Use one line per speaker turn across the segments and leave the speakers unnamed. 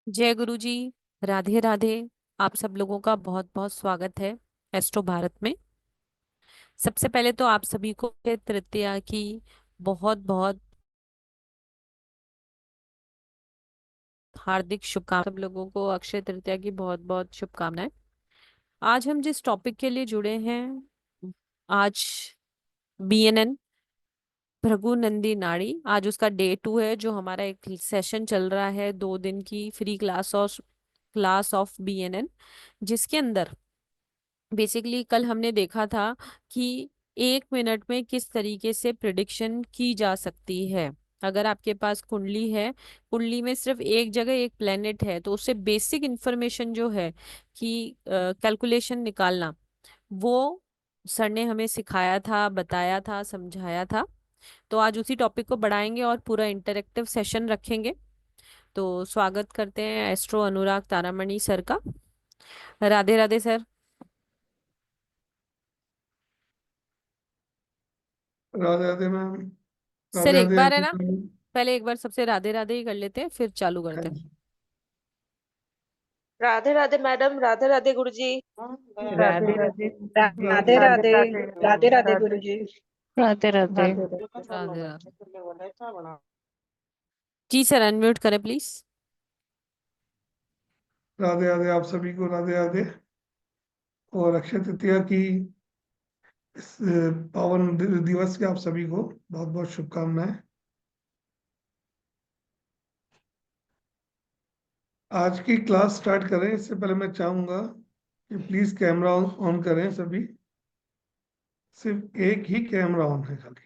जय गुरु जी। राधे राधे। आप सब लोगों का बहुत बहुत स्वागत है एस्ट्रो भारत में। सबसे पहले तो आप सभी को अक्षय तृतीया की बहुत बहुत हार्दिक शुभकामनाएं। सब लोगों को अक्षय तृतीया की बहुत बहुत शुभकामनाएं। आज हम जिस टॉपिक के लिए जुड़े हैं, आज बीएनएन भृगु नंदी नाड़ी, आज उसका डे 2 है। जो हमारा एक सेशन चल रहा है 2 दिन की फ्री क्लास ऑफ बीएनएन, जिसके अंदर बेसिकली कल हमने देखा था कि 1 मिनट में किस तरीके से प्रिडिक्शन की जा सकती है। अगर आपके पास कुंडली है, कुंडली में सिर्फ एक जगह एक प्लेनेट है, तो उससे बेसिक इंफॉर्मेशन जो है कि कैलकुलेशन निकालना, वो सर ने हमें सिखाया था, बताया था, समझाया था। तो आज उसी टॉपिक को बढ़ाएंगे और पूरा इंटरेक्टिव सेशन रखेंगे। तो स्वागत करते हैं एस्ट्रो अनुराग तारामणि सर का। Radhe Radhe sir.
Radhe Radhe ma'am.
Sir
Radhe
एक
राधे
बार है ना,
everyone।
पहले एक बार सबसे राधे राधे ही कर लेते हैं, फिर चालू
हाँ
करते हैं।
जी।
राधे राधे मैडम, राधे राधे गुरुजी।
राधे
राधे
राधे
राधे
गुरुजी।
राधे राधे राधे गुरु जी।
राधे राधे।
राधे राधे। जी सर, अनम्यूट करें प्लीज।
राधे राधे आप सभी को राधे राधे। और अक्षय तृतीया की इस पावन दिवस के आप सभी को बहुत बहुत शुभकामनाएं। आज की क्लास स्टार्ट करें इससे पहले मैं चाहूंगा कि प्लीज कैमरा ऑन करें सभी। सिर्फ एक ही कैमरा ऑन है खाली।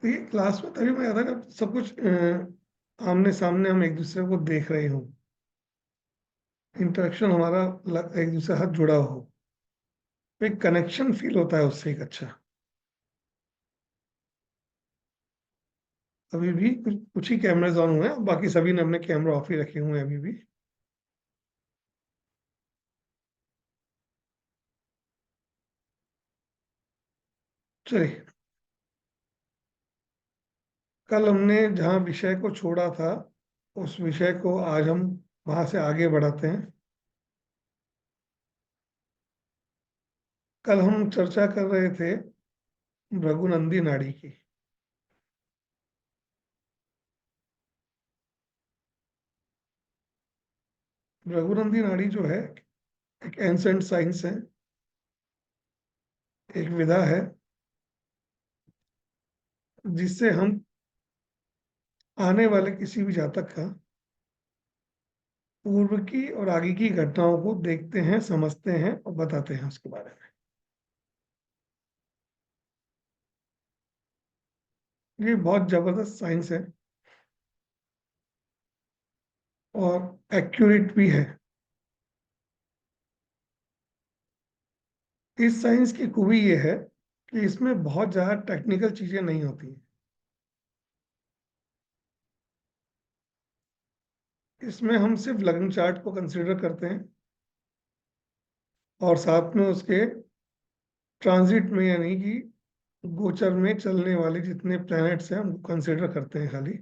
तो ये क्लास में तभी मैं आता कि सब कुछ आमने सामने हम एक दूसरे को देख रहे हो, इंटरेक्शन हमारा एक दूसरे के साथ जुड़ा हो, एक कनेक्शन फील होता है उससे एक अच्छा। अभी भी कुछ कुछ ही कैमराज ऑन हुए हैं, बाकी सभी ने अपने कैमरा ऑफ ही रखे हुए हैं अभी भी। चलिए, कल हमने जहाँ विषय को छोड़ा था उस विषय को आज हम वहां से आगे बढ़ाते हैं। कल हम चर्चा कर रहे थे भृगुनंदी नाड़ी की। भृगुनंदी नाड़ी जो है एक एंसेंट साइंस है, एक विधा है जिससे हम आने वाले किसी भी जातक का पूर्व की और आगे की घटनाओं को देखते हैं, समझते हैं और बताते हैं उसके बारे में। ये बहुत जबरदस्त साइंस है और एक्यूरेट भी है। इस साइंस की खूबी ये है कि इसमें बहुत ज्यादा टेक्निकल चीजें नहीं होती। इसमें हम सिर्फ लग्न चार्ट को कंसीडर करते हैं और साथ में उसके ट्रांजिट में, यानी कि गोचर में चलने वाले जितने प्लैनेट्स हैं उनको कंसीडर करते हैं खाली,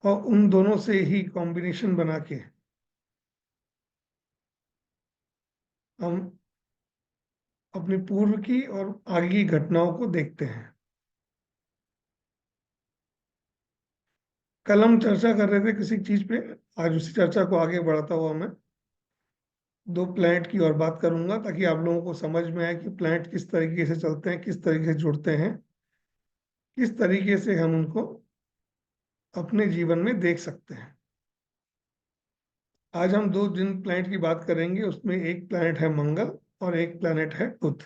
और उन दोनों से ही कॉम्बिनेशन बना के हम अपनी पूर्व की और आगे की घटनाओं को देखते हैं। कल हम चर्चा कर रहे थे किसी चीज पे, आज उसी चर्चा को आगे बढ़ाता हुआ मैं दो प्लैनेट की और बात करूंगा ताकि आप लोगों को समझ में आए कि प्लैनेट किस तरीके से चलते हैं, किस तरीके से जुड़ते हैं, किस तरीके से हम उनको अपने जीवन में देख सकते हैं। आज हम दो जिन प्लैनेट की बात करेंगे उसमें एक प्लैनेट है मंगल और एक प्लैनेट है बुध।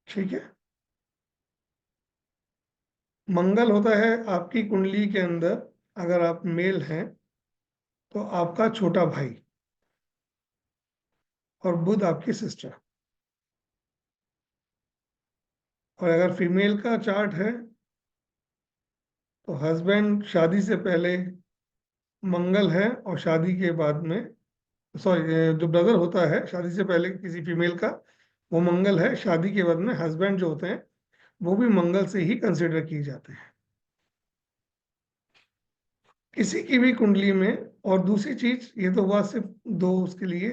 ठीक है। मंगल होता है आपकी कुंडली के अंदर, अगर आप मेल हैं तो आपका छोटा भाई, और बुध आपकी सिस्टर। और अगर फीमेल का चार्ट है तो हस्बैंड शादी से पहले मंगल है और शादी के बाद में, सॉरी, जो ब्रदर होता है शादी से पहले किसी फीमेल का, वो मंगल है। शादी के बाद में हस्बैंड जो होते हैं वो भी मंगल से ही कंसिडर किए जाते हैं किसी की भी कुंडली में। और दूसरी चीज, ये तो हुआ सिर्फ दो उसके लिए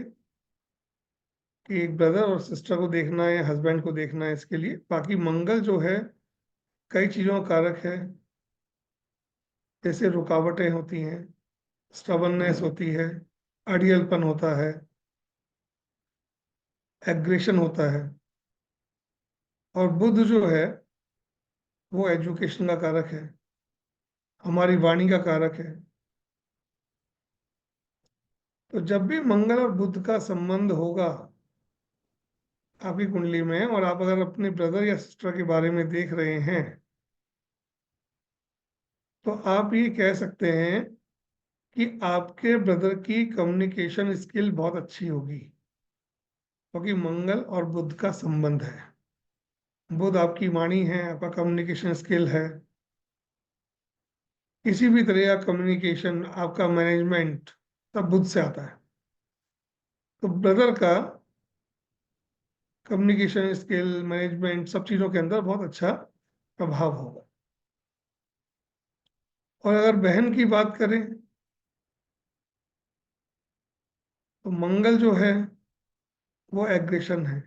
कि एक ब्रदर और सिस्टर को देखना है, हस्बैंड को देखना है, इसके लिए। बाकी मंगल जो है कई चीजों का कारक है, जैसे रुकावटें होती हैं, स्टबर्ननेस होती है, अड़ियलपन होता है, एग्रेशन होता है। और बुध जो है वो एजुकेशन का कारक है, हमारी वाणी का कारक है। तो जब भी मंगल और बुध का संबंध होगा आपकी कुंडली में, और आप अगर अपने ब्रदर या सिस्टर के बारे में देख रहे हैं, तो आप ये कह सकते हैं कि आपके ब्रदर की कम्युनिकेशन स्किल बहुत अच्छी होगी, क्योंकि मंगल और बुध का संबंध है। बुध आपकी वाणी है, आपका कम्युनिकेशन स्किल है, किसी भी तरह का कम्युनिकेशन, आपका मैनेजमेंट सब बुध से आता है। तो ब्रदर का कम्युनिकेशन स्किल, मैनेजमेंट, सब चीजों के अंदर बहुत अच्छा प्रभाव होगा। और अगर बहन की बात करें तो मंगल जो है वो एग्रेशन है।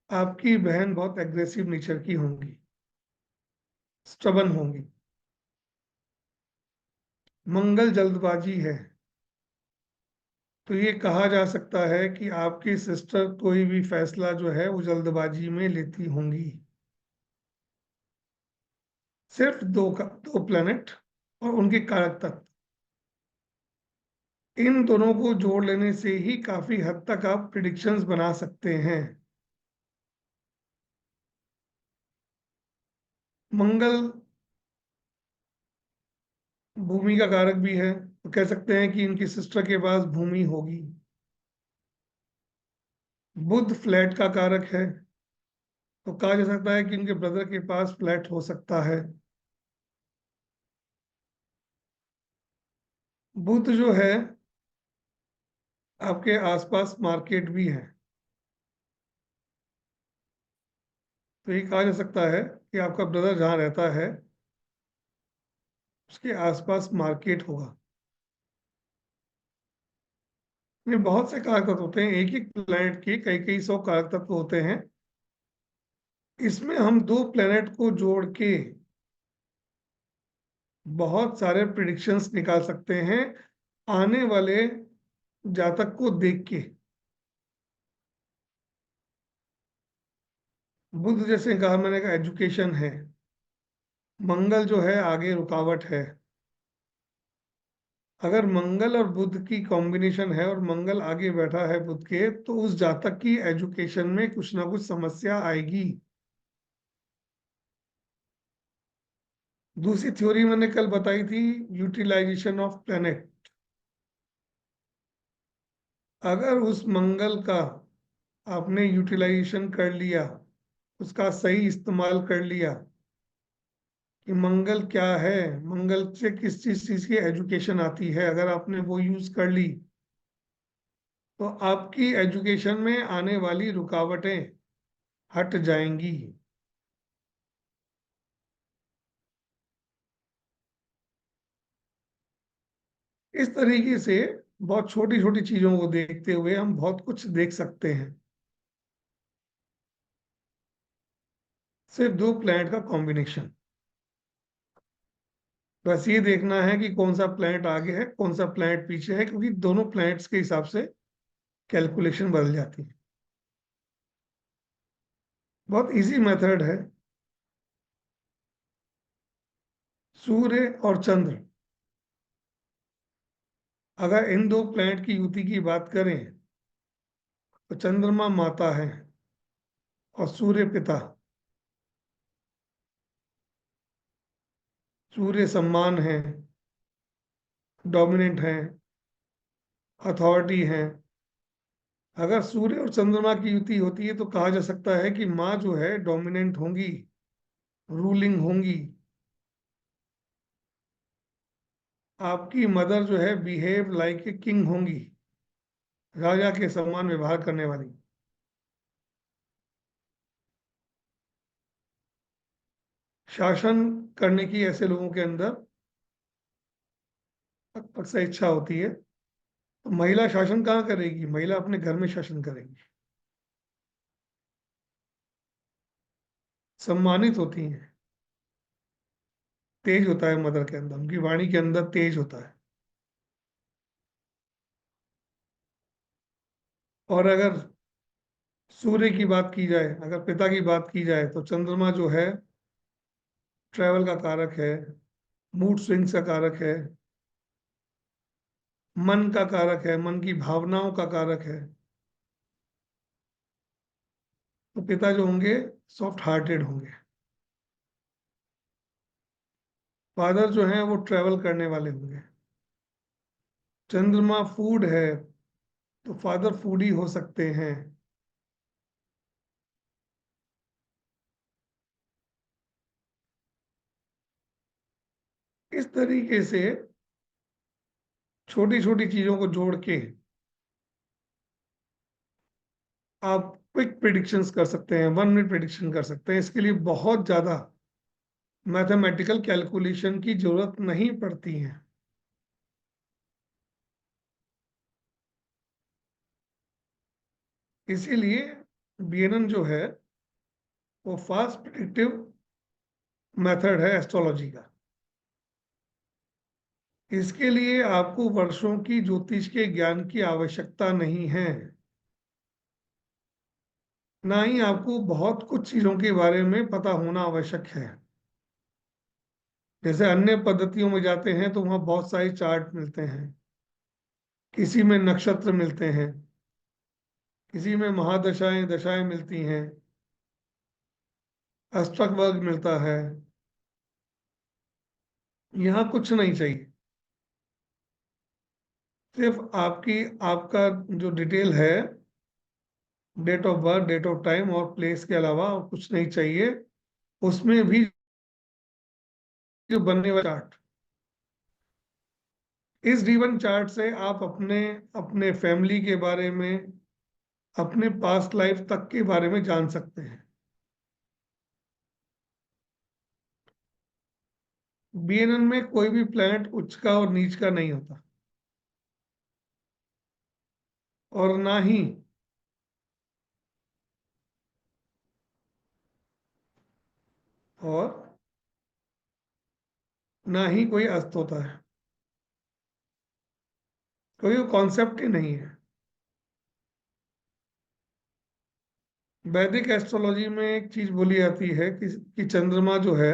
आपकी बहन बहुत एग्रेसिव नेचर की होंगी, स्टबन होंगी। मंगल जल्दबाजी है, तो ये कहा जा सकता है कि आपकी सिस्टर कोई भी फैसला जो है वो जल्दबाजी में लेती होंगी। सिर्फ दो प्लेनेट और उनके कारक तत्व, इन दोनों को जोड़ लेने से ही काफी हद तक आप प्रिडिक्शंस बना सकते हैं। मंगल भूमि का कारक भी है, तो कह सकते हैं कि इनकी सिस्टर के पास भूमि होगी। बुध फ्लैट का कारक है, तो कहा जा सकता है कि इनके ब्रदर के पास फ्लैट हो सकता है। बुध जो है आपके आसपास मार्केट भी है, तो ये कहा जा सकता है कि आपका ब्रदर जहाँ रहता है उसके आसपास मार्केट होगा। ये बहुत से कारक तत्व होते हैं, एक एक प्लैनेट के कई कई सौ कारक तत्व होते हैं। इसमें हम दो प्लैनेट को जोड़ के बहुत सारे प्रिडिक्शंस निकाल सकते हैं आने वाले जातक को देख के। बुध जैसे कहा मैंने, का एजुकेशन है, मंगल जो है आगे रुकावट है। अगर मंगल और बुध की कॉम्बिनेशन है और मंगल आगे बैठा है बुध के, तो उस जातक की एजुकेशन में कुछ ना कुछ समस्या आएगी। दूसरी थ्योरी मैंने कल बताई थी, यूटिलाइजेशन ऑफ प्लैनेट। अगर उस मंगल का आपने यूटिलाइजेशन कर लिया, उसका सही इस्तेमाल कर लिया कि मंगल क्या है, मंगल से किस चीज की एजुकेशन आती है, अगर आपने वो यूज कर ली, तो आपकी एजुकेशन में आने वाली रुकावटें हट जाएंगी। इस तरीके से बहुत छोटी छोटी चीजों को देखते हुए हम बहुत कुछ देख सकते हैं, सिर्फ दो प्लैनेट का कॉम्बिनेशन। बस ये देखना है कि कौन सा प्लैनेट आगे है, कौन सा प्लैनेट पीछे है, क्योंकि दोनों प्लैनेट्स के हिसाब से कैलकुलेशन बदल जाती है। बहुत इजी मेथड है। सूर्य और चंद्र, अगर इन दो प्लैनेट की युति की बात करें तो चंद्रमा माता है और सूर्य पिता। सूर्य सम्मान है, डोमिनेंट है, अथॉरिटी है। अगर सूर्य और चंद्रमा की युति होती है तो कहा जा सकता है कि माँ जो है डोमिनेंट होंगी, रूलिंग होंगी। आपकी मदर जो है बिहेव लाइक ए किंग होंगी, राजा के समान व्यवहार करने वाली। शासन करने की ऐसे लोगों के अंदर अक्सर इच्छा होती है। तो महिला शासन कहाँ करेगी? महिला अपने घर में शासन करेगी। सम्मानित होती हैं। तेज होता है मदर के अंदर, उनकी वाणी के अंदर तेज होता है। और अगर सूर्य की बात की जाए, अगर पिता की बात की जाए, तो चंद्रमा जो है ट्रैवल का कारक है, मूड स्विंग्स का कारक है, मन का कारक है, मन की भावनाओं का कारक है। तो पिता जो होंगे सॉफ्ट हार्टेड होंगे। फादर जो हैं वो ट्रैवल करने वाले होंगे। चंद्रमा फूड है, तो फादर फूडी हो सकते हैं। इस तरीके से छोटी छोटी चीजों को जोड़ के आप क्विक प्रिडिक्शंस कर सकते हैं, 1 मिनट प्रिडिक्शन कर सकते हैं। इसके लिए बहुत ज्यादा मैथमेटिकल कैलकुलेशन की जरूरत नहीं पड़ती है। इसीलिए बीएनएन जो है वो फास्ट प्रिडिक्टिव मेथड है एस्ट्रोलॉजी का। इसके लिए आपको वर्षों की ज्योतिष के ज्ञान की आवश्यकता नहीं है, ना ही आपको बहुत कुछ चीजों के बारे में पता होना आवश्यक है। जैसे अन्य पद्धतियों में जाते हैं तो वहां बहुत सारे चार्ट मिलते हैं, किसी में नक्षत्र मिलते हैं, किसी में महादशाएं दशाएं मिलती हैं, अष्टक वर्ग मिलता है। यहाँ कुछ नहीं चाहिए। सिर्फ आपका जो डिटेल है, date of birth, date of time और प्लेस के अलावा और कुछ नहीं चाहिए। उसमें भी जो बनने वाला चार्ट, इस ड्रीवन चार्ट से आप अपने अपने फैमिली के बारे में, अपने पास्ट लाइफ तक के बारे में जान सकते हैं। बीएनएन में कोई भी प्लैनेट उच्च का और नीच का नहीं होता, और और ना ही कोई अस्त होता है। कोई कॉन्सेप्ट ही नहीं है। वैदिक एस्ट्रोलॉजी में एक चीज बोली जाती है कि चंद्रमा जो है,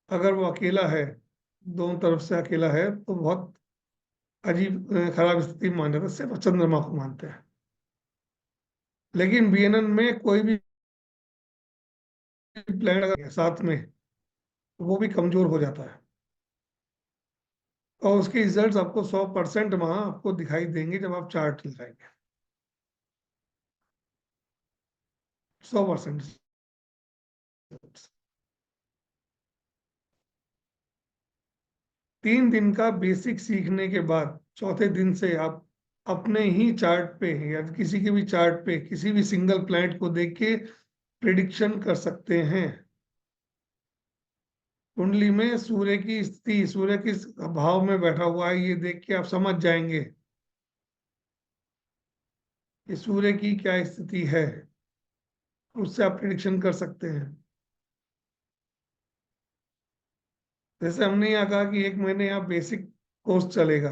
अगर वो अकेला है, दोनों तरफ से अकेला है, तो बहुत अजीब खराब स्थिति मान जाता है, सिर्फ चंद्रमा को मानते हैं। लेकिन बीएनएन में कोई भी प्लैनेट अगर साथ में, तो वो भी कमजोर हो जाता है। और उसके रिजल्ट्स आपको 100% वहां आपको दिखाई देंगे जब आप चार्ट लगाएंगे। 100%। 3 दिन का बेसिक सीखने के बाद चौथे दिन से आप अपने ही चार्ट पे या किसी के भी चार्ट पे किसी भी सिंगल प्लैनेट को देख के प्रिडिक्शन कर सकते हैं। कुंडली में सूर्य की स्थिति, सूर्य किस भाव में बैठा हुआ है, ये देख के आप समझ जाएंगे कि सूर्य की क्या स्थिति है। उससे आप प्रिडिक्शन कर सकते हैं। जैसे हमने यहाँ कहा कि 1 महीने यहाँ बेसिक कोर्स चलेगा,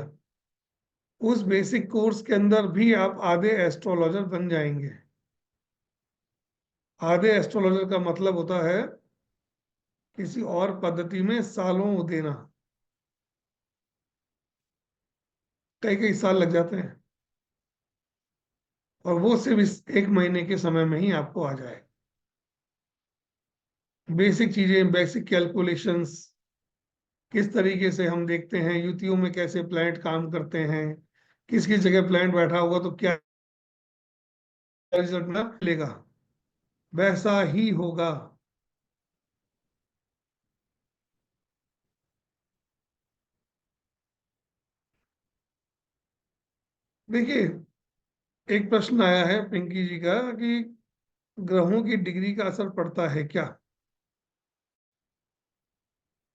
उस बेसिक कोर्स के अंदर भी आप आधे एस्ट्रोलॉजर बन जाएंगे। आधे एस्ट्रोलॉजर का मतलब होता है किसी और पद्धति में सालों देना। कई कई साल लग जाते हैं, और वो सिर्फ इस 1 महीने के समय में ही आपको आ जाए। बेसिक चीजें, बेसिक कैलकुलेशंस, किस तरीके से हम देखते हैं युतियों में कैसे प्लैनेट काम करते हैं, किस किस जगह प्लैनेट बैठा होगा तो क्या रिजल्ट मिलेगा, वैसा ही होगा। देखिए, एक प्रश्न आया है पिंकी जी का कि ग्रहों की डिग्री का असर पड़ता है क्या।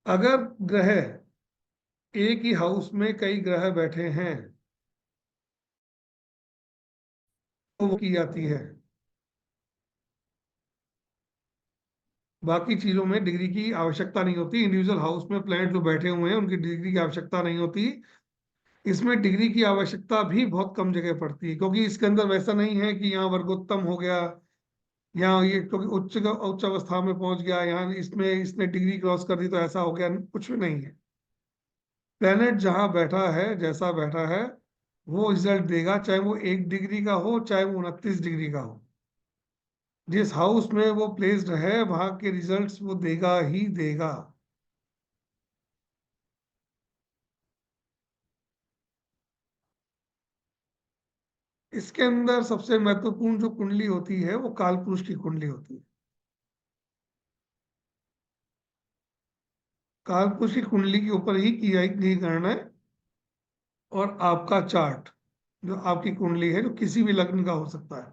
अगर ग्रह एक ही हाउस में कई ग्रह बैठे हैं तो वो की जाती है। बाकी चीजों में डिग्री की आवश्यकता नहीं होती। इंडिविजुअल हाउस में प्लैनेट जो बैठे हुए हैं उनकी डिग्री की आवश्यकता नहीं होती। इसमें डिग्री की आवश्यकता भी बहुत कम जगह पड़ती है, क्योंकि इसके अंदर वैसा नहीं है कि यहाँ वर्गोत्तम हो गया, यहाँ ये क्योंकि उच्च उच्च अवस्था में पहुंच गया, यहाँ इसमें इसने डिग्री क्रॉस कर दी तो ऐसा हो गया, कुछ भी नहीं है। प्लेनेट जहां बैठा है, जैसा बैठा है, वो रिजल्ट देगा, चाहे वो 1 डिग्री का हो चाहे वो 29 डिग्री का हो। जिस हाउस में वो प्लेस्ड है वहां के रिजल्ट्स वो देगा ही देगा। इसके अंदर सबसे महत्वपूर्ण जो कुंडली होती है वो काल पुरुष की कुंडली होती है। काल पुरुष की कुंडली के ऊपर ही की जाएगी गणना है। और आपका चार्ट, जो आपकी कुंडली है, जो किसी भी लग्न का हो सकता है,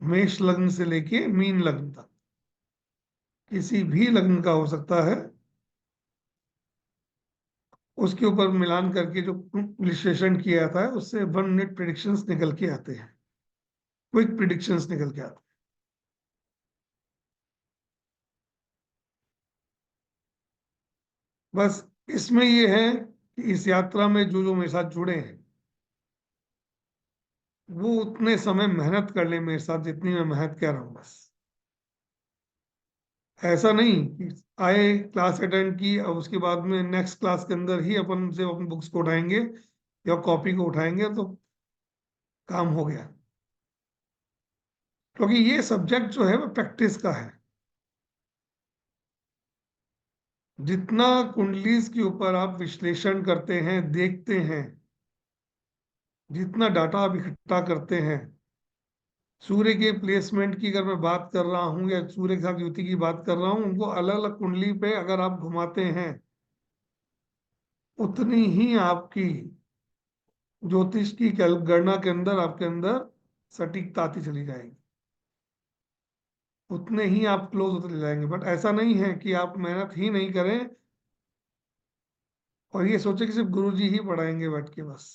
मेष लग्न से लेके मीन लग्न तक, किसी भी लग्न का हो सकता है, उसके ऊपर मिलान करके जो विश्लेषण किया जाता है उससे 1 मिनट प्रिडिक्शंस निकल के आते हैं, क्विक प्रिडिक्शंस निकल के आते हैं। बस इसमें ये है कि इस यात्रा में जो जो मेरे साथ जुड़े हैं वो उतने समय मेहनत कर ले मेरे साथ जितनी मैं मेहनत कर रहा हूँ। बस ऐसा नहीं कि आए, क्लास अटेंड की, अब उसके बाद में नेक्स्ट क्लास के अंदर ही अपन से अपन बुक्स को उठाएंगे या कॉपी को उठाएंगे तो काम हो गया। क्योंकि ये सब्जेक्ट जो है वो प्रैक्टिस का है। जितना कुंडलीज के ऊपर आप विश्लेषण करते हैं, देखते हैं, जितना डाटा आप इकट्ठा करते हैं, सूर्य के प्लेसमेंट की अगर मैं बात कर रहा हूं या सूर्य के साथ युति की बात कर रहा हूं, उनको अलग अलग कुंडली पे अगर आप घुमाते हैं उतनी ही आपकी ज्योतिष की गणना के अंदर आपके अंदर सटीकता आती चली जाएगी, उतने ही आप क्लोज होते जाएंगे। बट ऐसा नहीं है कि आप मेहनत ही नहीं करें और ये सोचे कि सिर्फ गुरुजी ही पढ़ाएंगे बैठ के बस,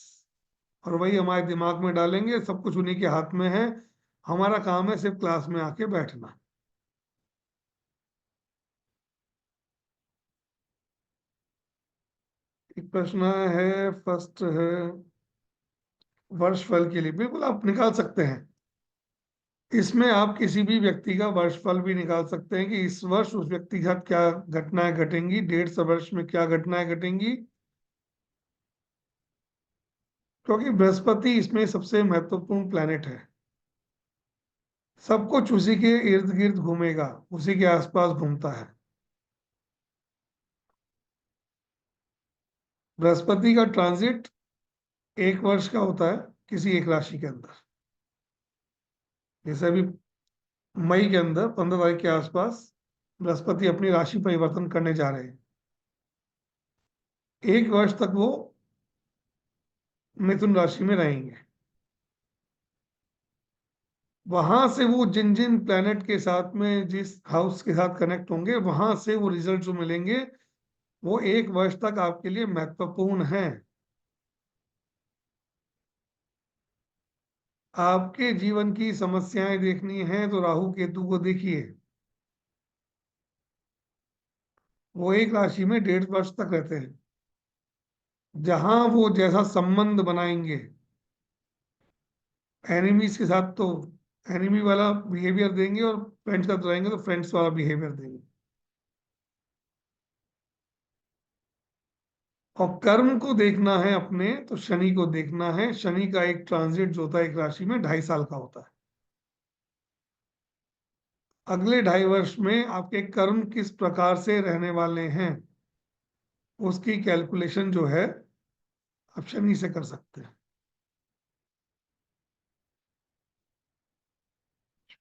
और वही हमारे दिमाग में डालेंगे, सब कुछ उन्हीं के हाथ में है, हमारा काम है सिर्फ क्लास में आके बैठना। एक प्रश्न है, फर्स्ट है, वर्ष फल के लिए बिल्कुल आप निकाल सकते हैं। इसमें आप किसी भी व्यक्ति का वर्ष फल भी निकाल सकते हैं कि इस वर्ष उस व्यक्ति के साथ क्या घटनाएं घटेंगी, 150 वर्ष में क्या घटनाएं घटेंगी। क्योंकि बृहस्पति इसमें सबसे महत्वपूर्ण प्लैनेट है, सब कुछ उसी के इर्द गिर्द घूमेगा, उसी के आसपास घूमता है। बृहस्पति का ट्रांजिट 1 वर्ष का होता है किसी एक राशि के अंदर। जैसे अभी मई के अंदर 15 तारीख के आसपास बृहस्पति अपनी राशि परिवर्तन करने जा रहे हैं। 1 वर्ष तक वो मिथुन राशि में रहेंगे। वहां से वो जिन जिन प्लैनेट के साथ में जिस हाउस के साथ कनेक्ट होंगे वहां से वो रिजल्ट जो मिलेंगे वो 1 वर्ष तक आपके लिए महत्वपूर्ण है। आपके जीवन की समस्याएं देखनी है तो राहु केतु को देखिए, वो एक राशि में 1.5 वर्ष तक रहते हैं। जहां वो जैसा संबंध बनाएंगे एनिमीज के साथ तो एनिमी वाला बिहेवियर देंगे, और फ्रेंड्स के साथ रहेंगे तो फ्रेंड्स वाला बिहेवियर देंगे। और कर्म को देखना है अपने तो शनि को देखना है। शनि का एक ट्रांजिट जो होता है एक राशि में 2.5 साल का होता है। अगले 2.5 वर्ष में आपके कर्म किस प्रकार से रहने वाले हैं उसकी कैलकुलेशन जो है आप शनि से कर सकते हैं।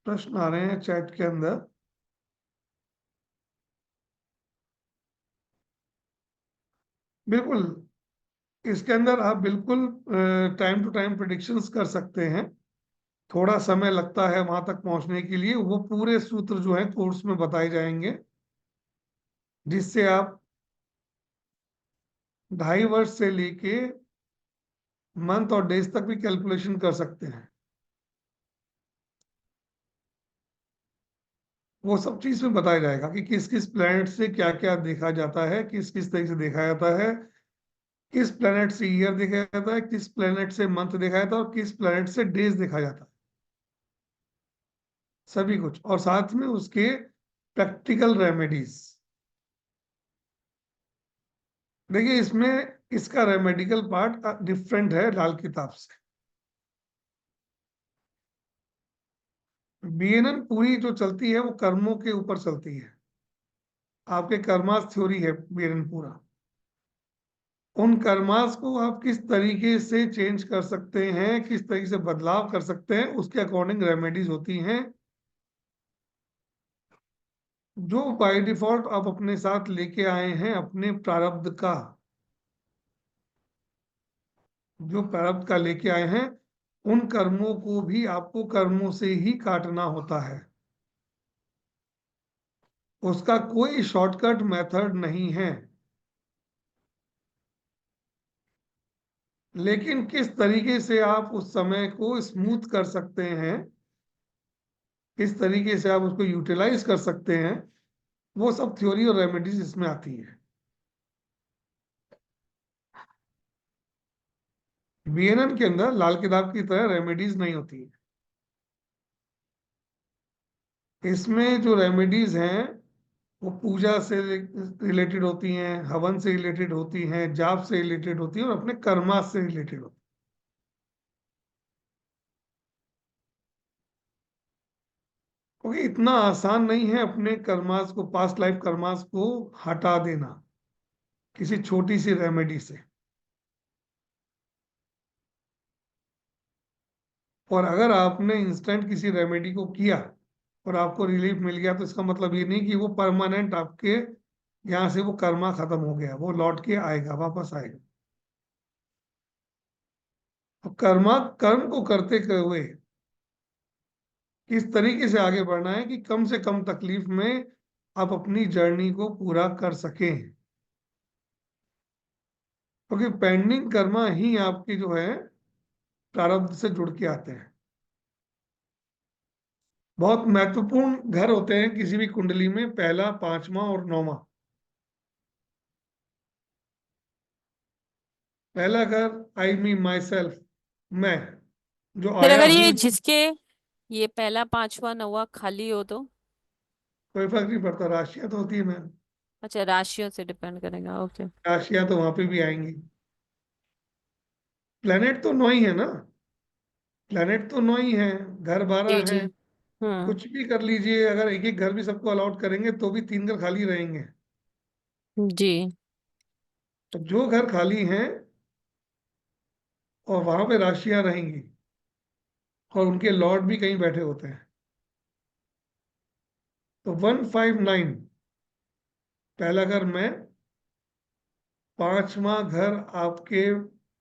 प्रश्न आ रहे हैं चैट के अंदर। बिल्कुल, इसके अंदर आप बिल्कुल टाइम टू टाइम प्रिडिक्शंस कर सकते हैं। थोड़ा समय लगता है वहां तक पहुंचने के लिए, वो पूरे सूत्र जो है कोर्स में बताए जाएंगे, जिससे आप 2.5 वर्ष से लेके मंथ और डेज तक भी कैलकुलेशन कर सकते हैं। वो सब चीज में बताया जाएगा कि किस किस प्लैनेट से क्या क्या देखा जाता है, किस किस तरीके से देखा जाता है, किस प्लैनेट से ईयर देखा जाता है, किस प्लैनेट से मंथ देखा जाता है और किस प्लैनेट से डेज देखा जाता है, सभी कुछ। और साथ में उसके प्रैक्टिकल रेमेडीज। देखिए, इसमें इसका रेमेडिकल पार्ट डिफरेंट है लाल किताब से। बीएनएन पूरी जो चलती है वो कर्मों के ऊपर चलती है। आपके कर्मास थ्योरी है बीएनएन पूरा। उन कर्मास को आप किस तरीके से चेंज कर सकते हैं, किस तरीके से बदलाव कर सकते हैं, उसके अकॉर्डिंग रेमेडीज होती हैं, जो बाय डिफॉल्ट आप अपने साथ लेके आए हैं अपने प्रारब्ध का। जो प्रारब्ध का लेके आए हैं, उन कर्मों को भी आपको कर्मों से ही काटना होता है। उसका कोई शॉर्टकट मेथड नहीं है। लेकिन किस तरीके से आप उस समय को स्मूथ कर सकते हैं, किस तरीके से आप उसको यूटिलाइज कर सकते हैं, वो सब थ्योरी और रेमेडीज इसमें आती है। बीएनएन के अंदर लाल किताब की तरह रेमेडीज नहीं होती है। इसमें जो रेमेडीज हैं वो पूजा से रिलेटेड होती हैं, हवन से रिलेटेड होती हैं, जाप से रिलेटेड होती हैं और अपने कर्मा से रिलेटेड होती हैं। क्योंकि इतना आसान नहीं है अपने कर्मास को, पास्ट लाइफ कर्मास को हटा देना किसी छोटी सी रेमेडी से। और अगर आपने इंस्टेंट किसी रेमेडी को किया और आपको रिलीफ मिल गया, तो इसका मतलब ये नहीं कि वो परमानेंट आपके यहाँ से वो कर्मा खत्म हो गया, वो लौट के आएगा, वापस आएगा। तो कर्म को करते हुए किस तरीके से आगे बढ़ना है कि कम से कम तकलीफ में आप अपनी जर्नी को पूरा कर सकें। क्योंकि पेंडिंग कर्मा ही आपकी जो है प्रारब्ध से जुड़ के आते हैं। बहुत महत्वपूर्ण घर होते हैं किसी भी कुंडली में, पहला, पांचवा और नौवा। पहला घर, आई मी माई सेल्फ, मैं जो
फिर
आया
अगर ये
हूं।
जिसके ये पहला पांचवा नौवा खाली हो तो?
कोई फर्क नहीं पड़ता, राशियां तो होती है मैम।
अच्छा, राशियों से डिपेंड करेगा, ओके।
राशियां तो वहां पे भी आएंगी। प्लेनेट तो 9 ही है ना, प्लेनेट तो 9 ही है, घर
जी
12
जी।
है।
हम्म।
कुछ भी कर लीजिए, अगर एक एक घर भी सबको अलाउट करेंगे तो भी 3 घर खाली रहेंगे।
जी।
तो जो घर खाली हैं और वहां पे राशियां रहेंगी और उनके लॉर्ड भी कहीं बैठे होते हैं। तो 159 पहला घर मैं, पांचवा घर आपके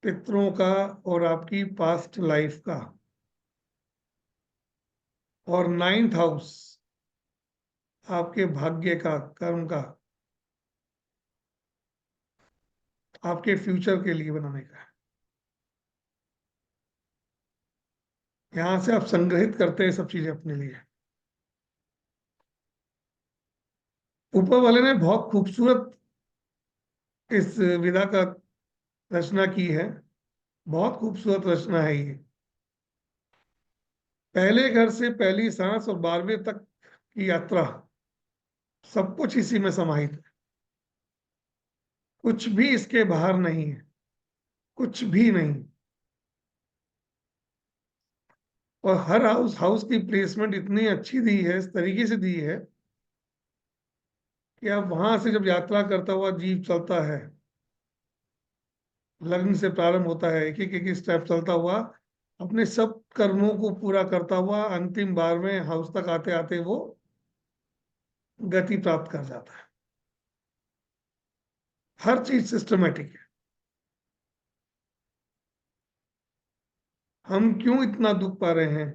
पितरों का और आपकी पास्ट लाइफ का, और 9th हाउस आपके भाग्य का, कर्म का, आपके फ्यूचर के लिए बनाने का है। यहां से आप संग्रहित करते हैं सब चीजें अपने लिए। ऊपर वाले ने बहुत खूबसूरत इस विधा का रचना की है। बहुत खूबसूरत रचना है ये। पहले घर से पहली सांस और 12वें तक की यात्रा, सब कुछ इसी में समाहित है। कुछ भी इसके बाहर नहीं है, कुछ भी नहीं। और हर हाउस हाउस की प्लेसमेंट इतनी अच्छी दी है, इस तरीके से दी है कि आप वहां से जब यात्रा करता हुआ जीव चलता है, लग्न से प्रारंभ होता है, एक एक एक स्टेप चलता हुआ, अपने सब कर्मों को पूरा करता हुआ अंतिम 12वें हाउस तक आते आते वो गति प्राप्त कर जाता है। हर चीज सिस्टमेटिक है। हम क्यों इतना दुख पा रहे हैं,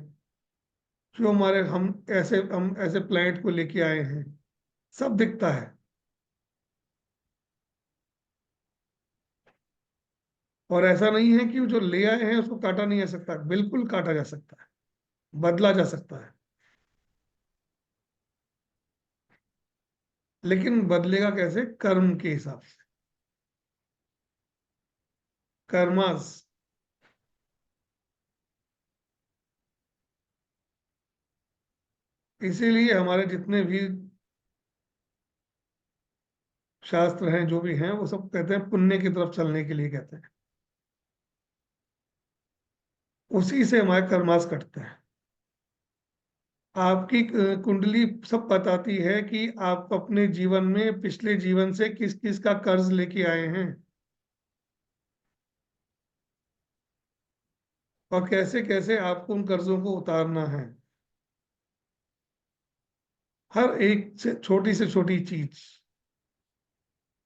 क्यों हमारे हम ऐसे प्लैनेट को लेके आए हैं, सब दिखता है। और ऐसा नहीं है कि जो ले आए हैं उसको काटा नहीं जा सकता, बिल्कुल काटा जा सकता है, बदला जा सकता है। लेकिन बदलेगा कैसे? कर्म के हिसाब से, कर्मास। इसीलिए हमारे जितने भी शास्त्र हैं, जो भी हैं, वो सब कहते हैं पुण्य की तरफ चलने के लिए कहते हैं। उसी से हमारे कर्मास कटते हैं। आपकी कुंडली सब बताती है कि आप अपने जीवन में पिछले जीवन से किस किस का कर्ज लेके आए हैं और कैसे कैसे आपको उन कर्जों को उतारना है। हर एक से छोटी चीज,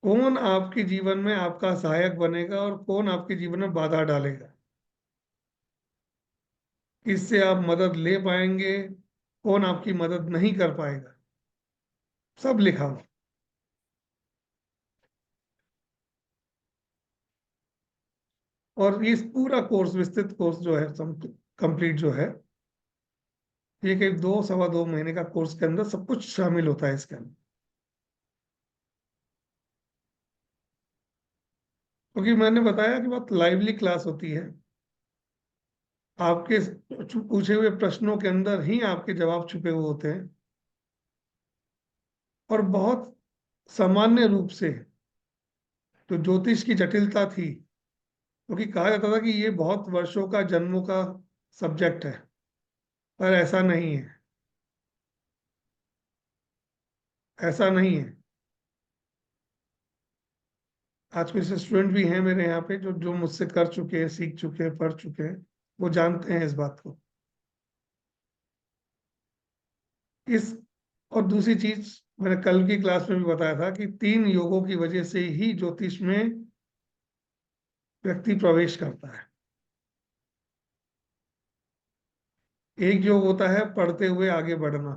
कौन आपके जीवन में आपका सहायक बनेगा और कौन आपके जीवन में बाधा डालेगा, इससे आप मदद ले पाएंगे, कौन आपकी मदद नहीं कर पाएगा, सब लिखा हुआ। और इस पूरा कोर्स, विस्तृत कोर्स जो है, कंप्लीट जो है, ये करीब 2 सवा 2 महीने का कोर्स के अंदर सब कुछ शामिल होता है इसके अंदर। क्योंकि मैंने बताया कि बहुत लाइवली क्लास होती है। आपके पूछे हुए प्रश्नों के अंदर ही आपके जवाब छुपे हुए होते हैं, और बहुत सामान्य रूप से। तो ज्योतिष की जटिलता थी, क्योंकि कहा जाता था कि ये बहुत वर्षों का, जन्मों का सब्जेक्ट है, पर ऐसा नहीं है। ऐसा नहीं है। आज कुछ स्टूडेंट भी हैं मेरे यहाँ पे जो जो मुझसे कर चुके हैं, सीख चुके हैं, पढ़ चुके हैं, वो जानते हैं इस बात को। इस और दूसरी चीज, मैंने कल की क्लास में भी बताया था कि 3 योगों की वजह से ही ज्योतिष में व्यक्ति प्रवेश करता है। एक योग होता है पढ़ते हुए आगे बढ़ना,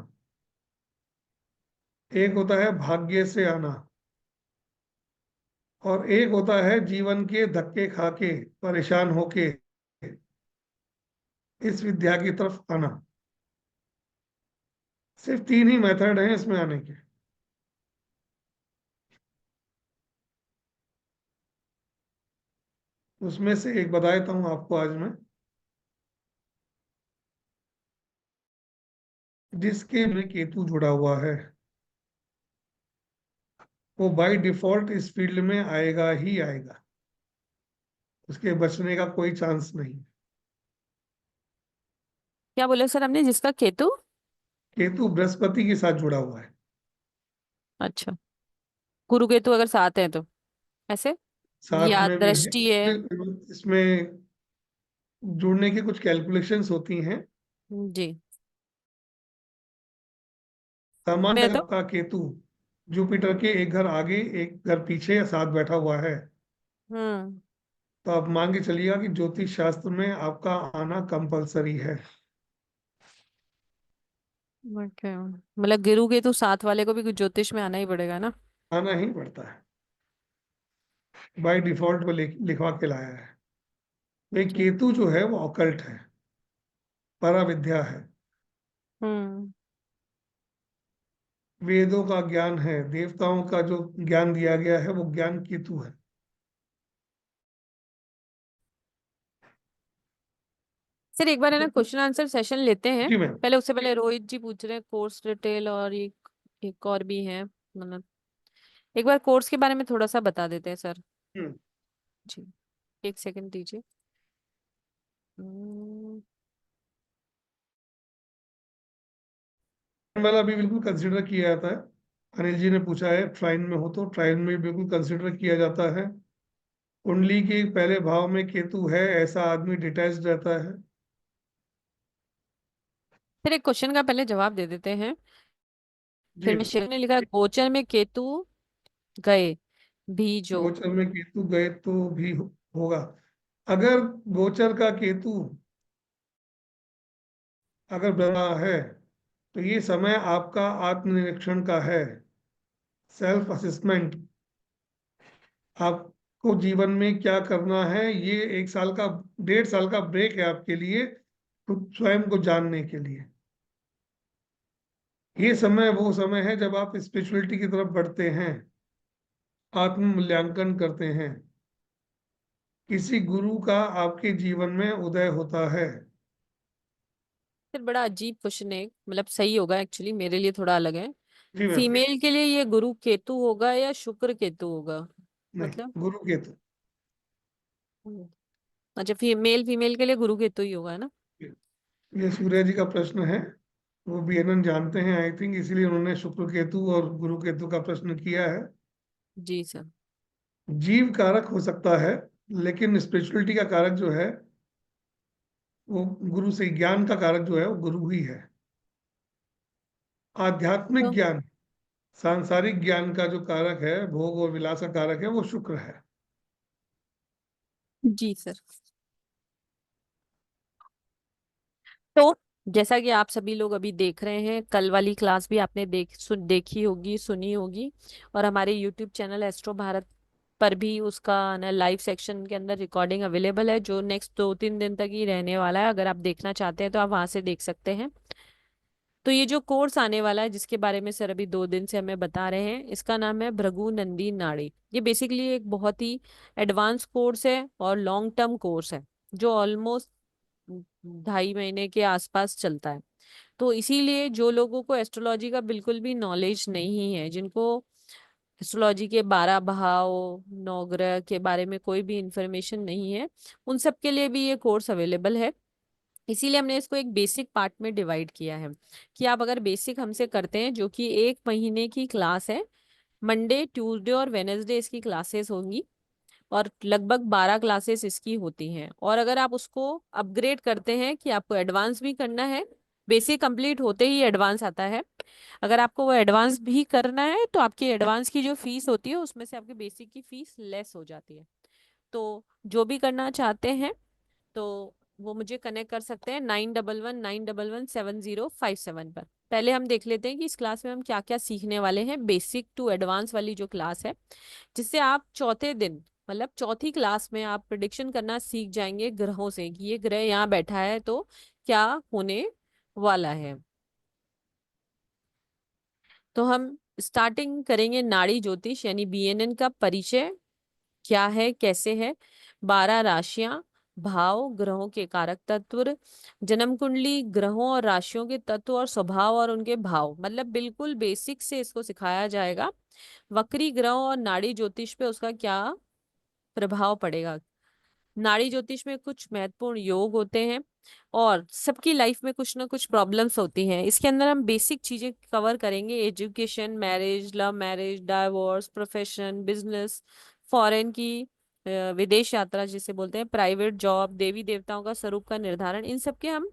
एक होता है भाग्य से आना, और एक होता है जीवन के धक्के खा के, परेशान होके इस विद्या की तरफ आना। सिर्फ 3 ही मेथड हैं इसमें आने के। उसमें से एक बता देता हूं आपको आज मैं। जिसके में केतु जुड़ा हुआ है, वो बाय डिफॉल्ट इस फील्ड में आएगा ही आएगा, उसके बचने का कोई चांस नहीं।
क्या बोले सर हमने? जिसका केतु?
केतु बृहस्पति के साथ जुड़ा हुआ है।
अच्छा, गुरु केतु अगर साथ है तो ऐसे,
साथ
या
में भी है।
दृष्टि है?
इसमें जुड़ने की कुछ कैलकुलेशंस होती हैं।
जी।
सामान्य
में
अगर
तो
आपका केतु जुपिटर के एक घर आगे एक घर पीछे साथ बैठा हुआ है,
हम्म।
तो आप मान के चलिएगा कि ज्योतिष शास्त्र में आपका आना कंपलसरी है।
ओके, मतलब गुरु केतु साथ वाले को भी ज्योतिष में आना ही पड़ेगा ना?
आना ही पड़ता है, बाय डिफॉल्ट वो लिखवा के लाया है। ये
जी।
केतु जो है वो ऑकल्ट है, पराविद्या है,
हम्म।
वेदों का ज्ञान है, देवताओं का जो ज्ञान दिया गया है वो ज्ञान केतु है।
सर एक बार है ना क्वेश्चन आंसर सेशन लेते हैं।
जी मैम।
पहले उससे पहले रोहित जी पूछ रहे हैं कोर्स डिटेल, और एक और भी है, मतलब एक बार कोर्स के बारे में थोड़ा सा बता देते हैं सर।
हम्म।
जी, एक सेकंड दीजिए। हम्म।
वाला भी बिल्कुल कंसिडर किया जाता है। अनिल जी ने पूछा है ट्राइन में हो, तो ट्राइन में भी बिल्कुल कंसिडर किया जाता है। कुंडली के पहले भाव में केतु है, ऐसा आदमी डिटैच्ड रहता है।
फिर एक क्वेश्चन का पहले जवाब दे देते हैं।
जी
फिर मैं
मैम।
शिव ने लिखा गोचर में केतु गए भी जो।
गोचर में केतु गए तो भी होगा। अगर गोचर का केतु अगर बना है तो ये समय आपका आत्मनिरीक्षण का है, सेल्फ असेसमेंट। आपको जीवन में क्या करना है, ये 1 साल का 1.5 साल का ब्रेक है आपके लिए, खुद स्वयं को जानने के लिए। ये समय वो समय है जब आप स्पिरिचुअलिटी की तरफ बढ़ते हैं, आत्म मूल्यांकन करते हैं, किसी गुरु का आपके जीवन में उदय होता है।
फिर बड़ा अजीब क्वेश्चन है, मतलब सही होगा एक्चुअली, मेरे लिए थोड़ा अलग है।
जी मैम।
फीमेल के लिए ये गुरु केतु होगा या शुक्र केतु होगा?
नहीं,
मतलब
गुरु केतु।
हम्म, अच्छा, फीमेल के लिए गुरु केतु ही होगा, है ना?
ये सूर्य जी का प्रश्न है, वो बीएनएन जानते हैं आई थिंक, इसीलिए उन्होंने शुक्र केतु और गुरु केतु का प्रश्न किया है।
जी सर।
जीव कारक हो सकता है, लेकिन स्पिरिचुअलिटी का कारक जो है वो गुरु से, ज्ञान का कारक जो है वो गुरु ही है। आध्यात्मिक
तो
ज्ञान, सांसारिक ज्ञान का जो कारक है, भोग और विलास का कारक है, वो शुक्र है।
जी सर। तो जैसा कि आप सभी लोग अभी देख रहे हैं, कल वाली क्लास भी आपने देखी होगी, सुनी होगी, और हमारे यूट्यूब चैनल एस्ट्रो भारत पर भी उसका ना लाइव सेक्शन के अंदर रिकॉर्डिंग अवेलेबल है, जो नेक्स्ट 2-3 दिन तक ही रहने वाला है। अगर आप देखना चाहते हैं तो आप वहां से देख सकते हैं। तो ये जो कोर्स आने वाला है, जिसके बारे में सर अभी 2 दिन से हमें बता रहे हैं, इसका नाम है भृगु नंदी नाड़ी। ये बेसिकली एक बहुत ही एडवांस कोर्स है और लॉन्ग टर्म कोर्स है, जो ऑलमोस्ट 2.5 महीने के आसपास चलता है। तो इसीलिए जो लोगों को एस्ट्रोलॉजी का बिल्कुल भी नॉलेज नहीं है, जिनको एस्ट्रोलॉजी के 12 भाव, नवग्रह के बारे में कोई भी इंफॉर्मेशन नहीं है, उन सब के लिए भी ये कोर्स अवेलेबल है। इसीलिए हमने इसको एक बेसिक पार्ट में डिवाइड किया है कि आप अगर बेसिक हमसे करते हैं, जो कि 1 महीने की क्लास है, मंडे, ट्यूसडे और वेनेसडे इसकी क्लासेस होंगी, और लगभग 12 क्लासेस इसकी होती हैं। और अगर आप उसको अपग्रेड करते हैं कि आपको एडवांस भी करना है, बेसिक कंप्लीट होते ही एडवांस आता है, अगर आपको वो एडवांस भी करना है तो आपकी एडवांस की जो फीस होती है उसमें से आपकी बेसिक की फीस लेस हो जाती है। तो जो भी करना चाहते हैं तो वो मुझे कनेक्ट कर सकते हैं 9119117057 पर। पहले हम देख लेते हैं कि इस क्लास में हम क्या क्या सीखने वाले हैं, बेसिक टू एडवांस वाली जो क्लास है, जिससे आप चौथे दिन, मतलब चौथी क्लास में आप प्रिडिक्शन करना सीख जाएंगे ग्रहों से कि ये ग्रह यहाँ बैठा है तो क्या होने वाला है। तो हम स्टार्टिंग करेंगे नाड़ी ज्योतिष यानी बीएनएन का परिचय, क्या है, कैसे है, 12 राशियां, भाव, ग्रहों के कारक तत्व, जन्म कुंडली, ग्रहों और राशियों के तत्व और स्वभाव और उनके भाव, मतलब बिल्कुल बेसिक से इसको सिखाया जाएगा। वक्री ग्रहों और नाड़ी ज्योतिष पे उसका क्या प्रभाव पड़ेगा। नाड़ी ज्योतिष में कुछ महत्वपूर्ण योग होते हैं और सबकी लाइफ में कुछ ना कुछ प्रॉब्लम्स होती हैं। इसके अंदर हम बेसिक चीजें कवर करेंगे, education, marriage, love marriage, divorce, profession, business, foreign की विदेश यात्रा जिसे बोलते हैं, प्राइवेट जॉब, देवी देवताओं का स्वरूप का निर्धारण, इन सब के हम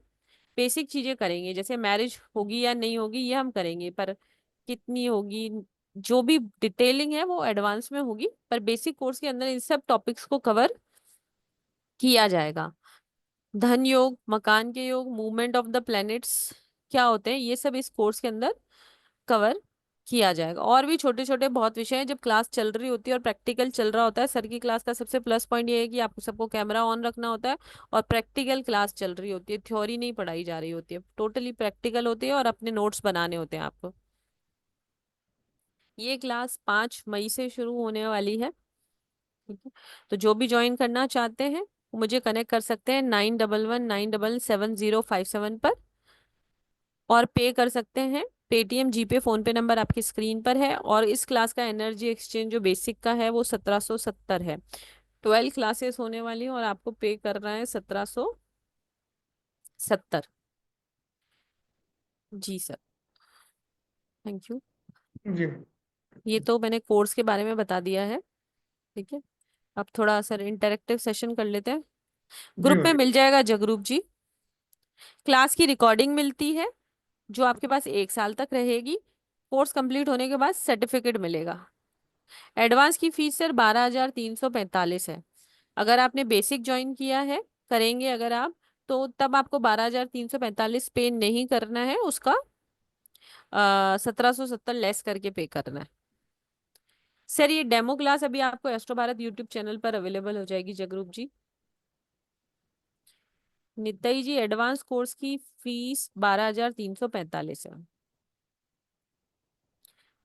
बेसिक चीजें करेंगे। जैसे मैरिज होगी या नहीं होगी ये हम करेंगे, पर कितनी होगी, जो भी डिटेलिंग है वो एडवांस में होगी, पर बेसिक कोर्स के अंदर इन सब टॉपिक्स को कवर किया जाएगा। धन योग, मकान के योग, मूवमेंट ऑफ द प्लैनेट्स क्या होते हैं, ये सब इस कोर्स के अंदर कवर किया जाएगा। और भी छोटे छोटे बहुत विषय हैं। जब क्लास चल रही होती है और प्रैक्टिकल चल रहा होता है, सर की क्लास का सबसे प्लस पॉइंट ये है कि आपको सबको कैमरा ऑन रखना होता है और प्रैक्टिकल क्लास चल रही होती है, थ्योरी नहीं पढ़ाई जा रही होती है, टोटली प्रैक्टिकल होती है और अपने नोट्स बनाने होते हैं आपको। ये क्लास 5 मई से शुरू होने वाली है, ठीक है? तो जो भी ज्वाइन करना चाहते हैं वो मुझे कनेक्ट कर सकते हैं 9119777057 पर, और पे कर सकते हैं पेटीएम, जीपे, फोन पे नंबर आपकी स्क्रीन पर है। और इस क्लास का एनर्जी एक्सचेंज जो बेसिक का है वो 1770 है। 12 क्लासेस होने वाली हैं और आपको पे करना है 1770। जी सर, थैंक यू।
जी।
ये तो मैंने कोर्स के बारे में बता दिया है, ठीक है। अब थोड़ा सर इंटरेक्टिव सेशन कर लेते हैं।
जी
ग्रुप में
मैम।
मिल जाएगा जगरूप जी, क्लास की रिकॉर्डिंग मिलती है जो आपके पास 1 साल तक रहेगी। कोर्स कंप्लीट होने के बाद सर्टिफिकेट मिलेगा। एडवांस की फीस सर 12,345 है। अगर आपने बेसिक ज्वाइन किया है, करेंगे अगर आप, तो तब आपको 12,345 पे नहीं करना है, उसका 1,770 लेस करके पे करना है। सर ये डेमो क्लास अभी आपको एस्ट्रो भारत यूट्यूब चैनल पर अवेलेबल हो जाएगी जगरूप जी। नितई जी, एडवांस कोर्स की फीस 12,345 है।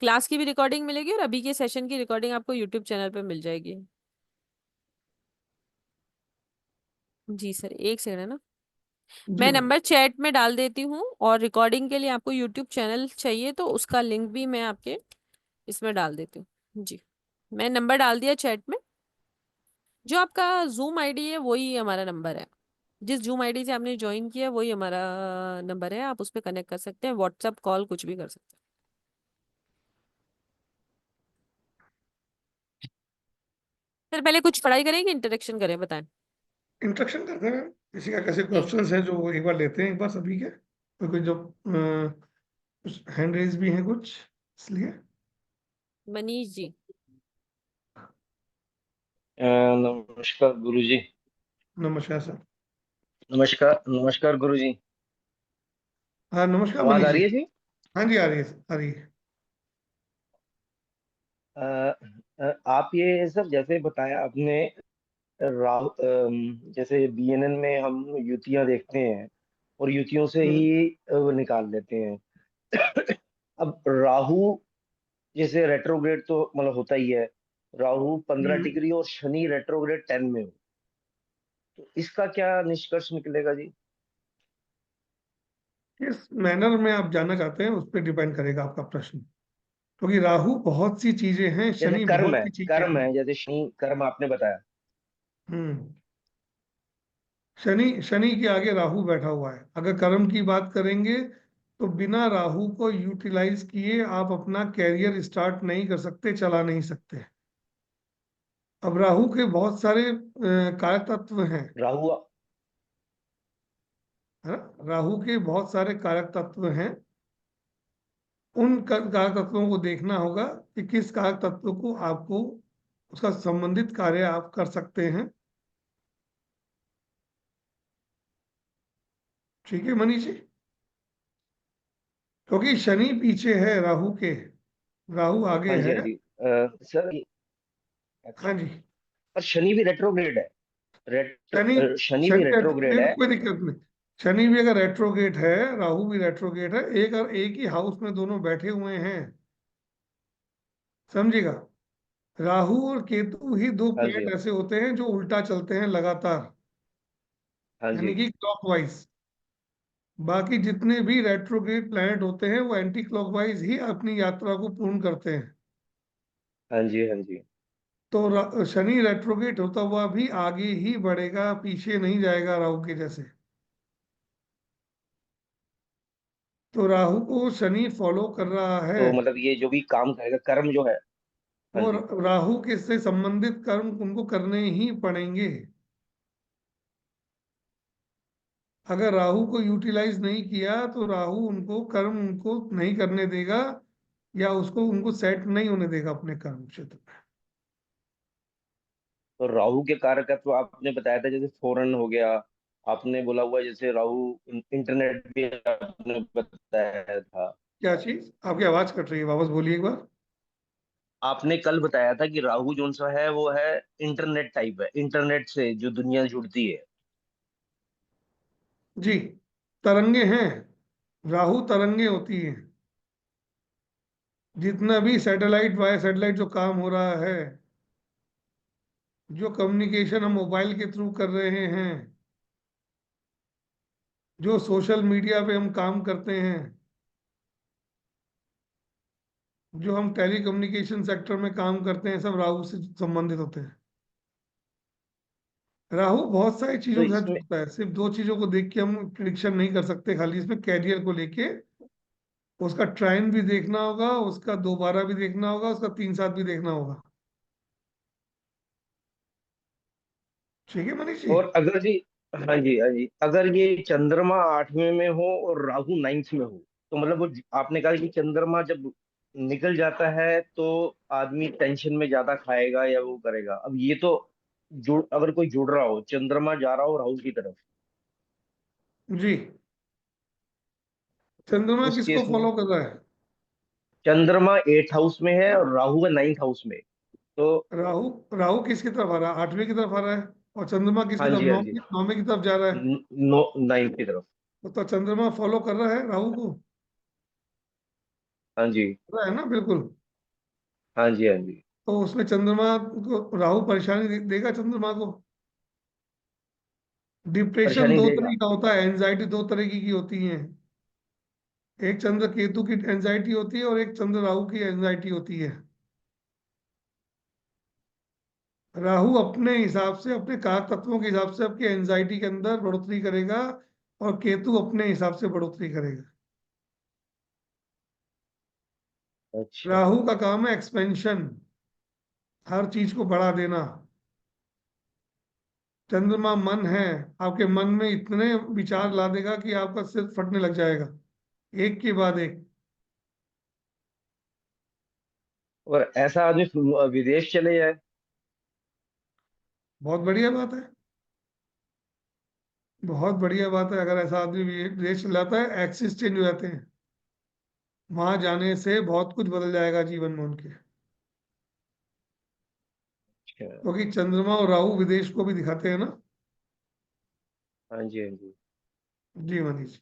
क्लास की भी रिकॉर्डिंग मिलेगी और अभी के सेशन की रिकॉर्डिंग आपको यूट्यूब चैनल पे मिल जाएगी। जी सर, एक सेकंड है ना,
जी
मैं
मैम।
नंबर चैट में डाल देती हूँ, और रिकॉर्डिंग के लिए आपको यूट्यूब चैनल चाहिए तो उसका लिंक भी मैं आपके इसमें डाल देती हूँ जी। मैं नंबर डाल दिया चैट में। जो आपका जूम आईडी है वही हमारा नंबर है, जिस जूम आईडी से आपने ज्वाइन किया वही हमारा नंबर है, आप उस पर कनेक्ट कर सकते हैं, व्हाट्सएप कॉल कुछ भी कर सकते हैं। सर पहले कुछ पढ़ाई करें कि इंटरेक्शन करें, बताएं।
इंस्ट्रक्शन करते हैं किसी का कैसे क्वेश्चंस है जो वो एक बार लेते हैं, एक बार सभी के, क्योंकि जो कुछ हैंड रेज भी हैं कुछ, इसलिए।
मनीष जी।
नमस्कार गुरुजी।
नमस्कार सर।
नमस्कार नमस्कार गुरुजी।
हाँ नमस्कार
आवाज
मनीष
आ
जी।
रही है जी?
हाँ जी, आ रही है आ रही है।
अ, आप ये सब जैसे बताया आपने, जैसे बीएनएन में हम युतियां देखते हैं और युतियों से
हम्म,
ही वो निकाल लेते हैं। अब राहु जैसे रेट्रोग्रेड तो मतलब होता ही है, राहु 15 डिग्री और शनि रेट्रोग्रेड 10 में हो, तो इसका क्या निष्कर्ष निकलेगा जी?
किस मैनर में आप जानना चाहते हैं उस पर डिपेंड करेगा आपका प्रश्न, क्योंकि राहु बहुत सी चीजें हैं,
जैसे
शनि बहुत सी चीजें
कर्म
हैं।
है, जैसे शनि कर्म आपने बताया।
हम्म। शनि शनि के आगे राहु बैठा हुआ है। अगर कर्म की बात करेंगे तो बिना राहु को यूटिलाइज किए आप अपना कैरियर स्टार्ट नहीं कर सकते, चला नहीं सकते। अब राहु के बहुत सारे कारक तत्व हैं,
राहु
है ना। राहु के बहुत सारे कारक तत्व हैं। उन कारक तत्वों को देखना होगा कि किस कारक तत्व को आपको उसका संबंधित कार्य आप कर सकते हैं। ठीक है मनीष जी, क्योंकि शनि पीछे है राहु के, राहु आगे
हाँ जी
है।
हाँ जी। सर
हाँ
अच्छा,
जी।
पर शनि भी रेट्रोग्रेड है।
शनि
शनि भी
शनि
रेट्रोग्रेड
रेट्रोगेट
है।
कोई दिक्कत नहीं। शनि भी अगर रेट्रोगेट है, राहु भी रेट्रोगेट है, एक और एक ही हाउस में दोनों बैठे हुए हैं, समझिएगा। राहु और केतु ही दो
हाँ जी
प्लैनेट ऐसे होते हैं जो उल्टा चलते हैं लगातार,
हाँ
यानी
जी
कि क्लॉकवाइज। बाकी जितने भी रेट्रोग्रेड प्लैनेट होते हैं वो एंटी क्लॉकवाइज ही अपनी यात्रा को पूर्ण करते हैं।
हाँ जी हाँ जी।
तो शनि रेट्रोगेट होता हुआ भी आगे ही बढ़ेगा, पीछे नहीं जाएगा राहु के जैसे। तो राहु को शनि फॉलो कर रहा है।
तो मतलब ये जो भी काम करेगा कर्म जो है। हाँ
वो
जी।
राहु के से संबंधित कर्म उनको करने ही पड़ेंगे। अगर राहु को यूटिलाइज नहीं किया तो राहु उनको कर्म उनको नहीं करने देगा, या उसको उनको सेट नहीं होने देगा अपने कर्म क्षेत्र में।
तो राहु के कारकत्व आपने बताया था, जैसे फॉरेन हो गया, आपने बोला हुआ जैसे राहु इंटरनेट भी आपने बताया था।
क्या चीज? आपकी आवाज कट रही है, वापस बोलिए एक बार।
आपने कल बताया था कि राहु जो सा है वो है इंटरनेट टाइप है, इंटरनेट से जो दुनिया जुड़ती है।
जी, तरंगे हैं। राहु तरंगे होती हैं। जितना भी सैटेलाइट वाया सैटेलाइट जो काम हो रहा है, जो कम्युनिकेशन हम मोबाइल के थ्रू कर रहे हैं, जो सोशल मीडिया पे हम काम करते हैं, जो हम टेली कम्युनिकेशन सेक्टर में काम करते हैं, सब राहु से संबंधित होते हैं। राहु बहुत सारी
तो
चीजों के साथ
इसमें
जुड़ता है, सिर्फ दो चीजों को देख के हम प्रिडिक्शन नहीं कर सकते खाली। इसमें कैरियर को लेके उसका ट्राइन भी देखना होगा, उसका दोबारा भी देखना होगा, उसका 3 साथ भी देखना होगा। ठीक है मनीष जी।
और अगर जी, हाँ जी हाँ जी, अगर ये चंद्रमा 8वें में हो और राहु 9th में हो, तो मतलब वो आपने कहा कि चंद्रमा जब निकल जाता है तो आदमी टेंशन में ज्यादा खाएगा या वो करेगा। अब ये तो जुड़ अगर कोई जुड़ रहा हो, चंद्रमा जा रहा हो राहु की तरफ,
जी। चंद्रमा
उस
किसको
केस में
फॉलो कर रहा है?
चंद्रमा 8th हाउस में है और राहु है 9th हाउस में। तो
राहु राहु किसकी तरफ आ रहा है? 8वीं की तरफ आ रहा है। और चंद्रमा किसकी
हाँ
तरफ?
जी, हाँ जी,
9वीं की तरफ जा रहा है।
नो 9th की तरफ।
तो चंद्रमा फॉलो कर रहा है राहु को?
हाँ जी,
कर रहा है ना, बिल्कुल।
हाँ जी, हाँ जी।
तो उसमें चंद्रमा को राहु परेशानी देगा चंद्रमा को। डिप्रेशन
परेशानी
दो
देगा।
तरह का होता है, एंजाइटी दो तरह की होती है। एक चंद्र केतु की एंजाइटी होती है और एक चंद्र राहु की एंजाइटी होती है। राहु अपने हिसाब से, अपने कारक तत्वों के हिसाब से आपकी एंजाइटी के अंदर बढ़ोतरी करेगा, और केतु अपने हिसाब से बढ़ोतरी करेगा।
अच्छा।
राहु का काम है एक्सपेंशन, हर चीज को बढ़ा देना। चंद्रमा मन है, आपके मन में इतने विचार ला देगा कि आपका सिर फटने लग जाएगा, एक के बाद एक।
और ऐसा आदमी विदेश चले जाए।
बहुत बढ़िया बात है। बहुत बढ़िया बात है, अगर ऐसा आदमी विदेश चला जाता है, एक्सिस चेंज हो जाते हैं। वहां जाने से बहुत कुछ बदल जाएगा जीवन में उनके।
अच्छा।
क्योंकि चंद्रमा और राहु विदेश को भी दिखाते हैं ना।
हाँ जी, हाँ जी।
जी मनीष।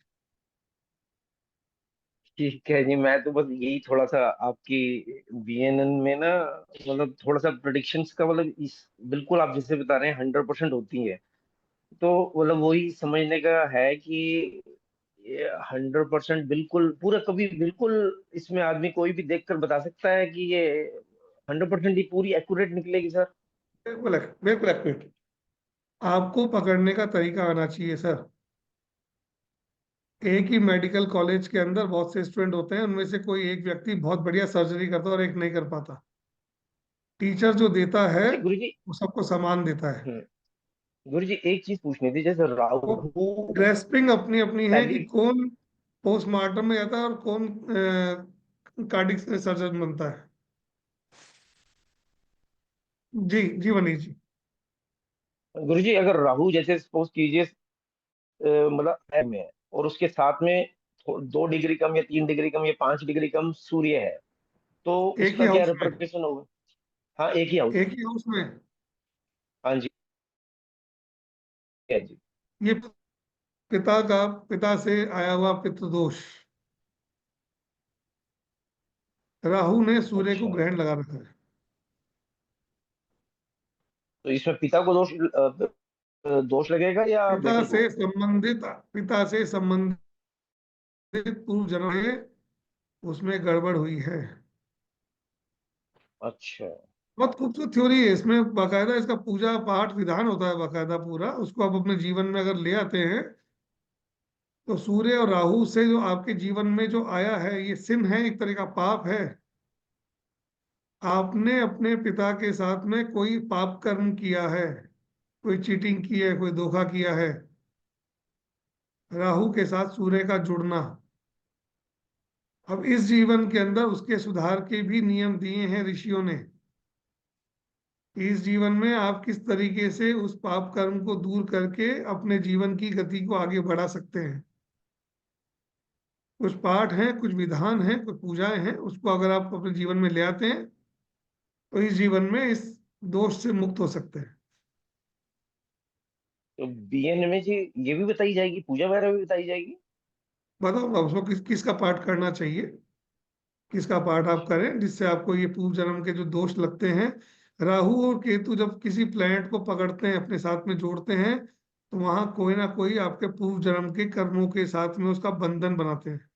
ठीक है जी, मैं तो बस यही थोड़ा सा आपकी बीएनएन में ना, मतलब थोड़ा सा प्रोडिक्शंस का, मतलब इस बिल्कुल आप जैसे बता रहे हैं 100% होती है। तो मतलब वही समझने का है कि ये 100% बिल्कुल पूरा कभी बिल्कुल इसमें आदमी कोई भी देखकर बता सकता है कि ये 100% ही पूरी एक्यूरेट निकलेगी सर।
बिल्कुल बिल्कुल एक्यूरेट। आपको पकड़ने का तरीका आना चाहिए सर। एक ही मेडिकल कॉलेज के अंदर बहुत से स्टूडेंट होते हैं, उनमें से कोई एक व्यक्ति बहुत बढ़िया सर्जरी करता है और एक नहीं कर पाता। टीचर जो देता है
अच्छा गुरुजी।
वो सबको समान देता है।
हम्म, गुरुजी एक चीज पूछनी थी, जैसे
वो
राहु
ग्रेस्पिंग अपनी अपनी है कि
पहली।
कौन पोस्टमार्टम में जाता है और कौन कार्डिक सर्जन बनता है। जी जी मनीष जी।
गुरुजी अगर राहु जैसे सपोज कीजिए मतलब है में है, और उसके साथ में 2 डिग्री कम या 3 डिग्री कम या 5 डिग्री कम सूर्य है, तो
एक ही
उसका क्या
हाउस में।
रिप्रेजेंटेशन होगा? हाँ, एक ही हाउस
एक
में।
ही हाउस में।
हाँ जी, है जी।
ये पिता का, पिता से आया हुआ पितृदोष। राहु ने सूर्य को
अच्छा,
ग्रहण लगा रखा है।
तो इसमें पिता को दोष लगेगा या
पिता
बेटे
से
को?
संबंधित, पिता से संबंधित पूर्व जन्म में उसमें गड़बड़ हुई है।
अच्छा।
बहुत खूबसूरत थ्योरी है, इसमें बाकायदा इसका पूजा पाठ विधान होता है बाकायदा पूरा। उसको आप अपने जीवन में अगर ले आते हैं, तो सूर्य और राहु से जो आपके जीवन में जो आया है, ये सिन है, एक तरह का पाप है। आपने अपने पिता के साथ में कोई पाप कर्म किया है, कोई चीटिंग की है, कोई धोखा किया है। राहु के साथ सूर्य का जुड़ना। अब इस जीवन के अंदर उसके सुधार के भी नियम दिए हैं ऋषियों ने। इस जीवन में आप किस तरीके से उस पाप कर्म को दूर करके अपने जीवन की गति को आगे बढ़ा सकते हैं। कुछ पाठ हैं, कुछ विधान हैं, कुछ पूजाएं हैं, उसको अगर आप अपने जीवन में ले आते हैं, तो इस जीवन में इस दोष से मुक्त हो सकते हैं।
तो बीएन में जी ये भी बताई जाएगी, पूजा वगैरह भी बताई जाएगी?
बताओ आप उसको किसका पाठ करना चाहिए, किसका पाठ आप करें जिससे आपको ये पूर्व जन्म के जो दोष लगते हैं। राहु और केतु जब किसी प्लैनेट को पकड़ते हैं, अपने साथ में जोड़ते हैं, तो वहां कोई ना कोई आपके पूर्व जन्म के कर्मों के साथ में उसका बंधन बनाते हैं।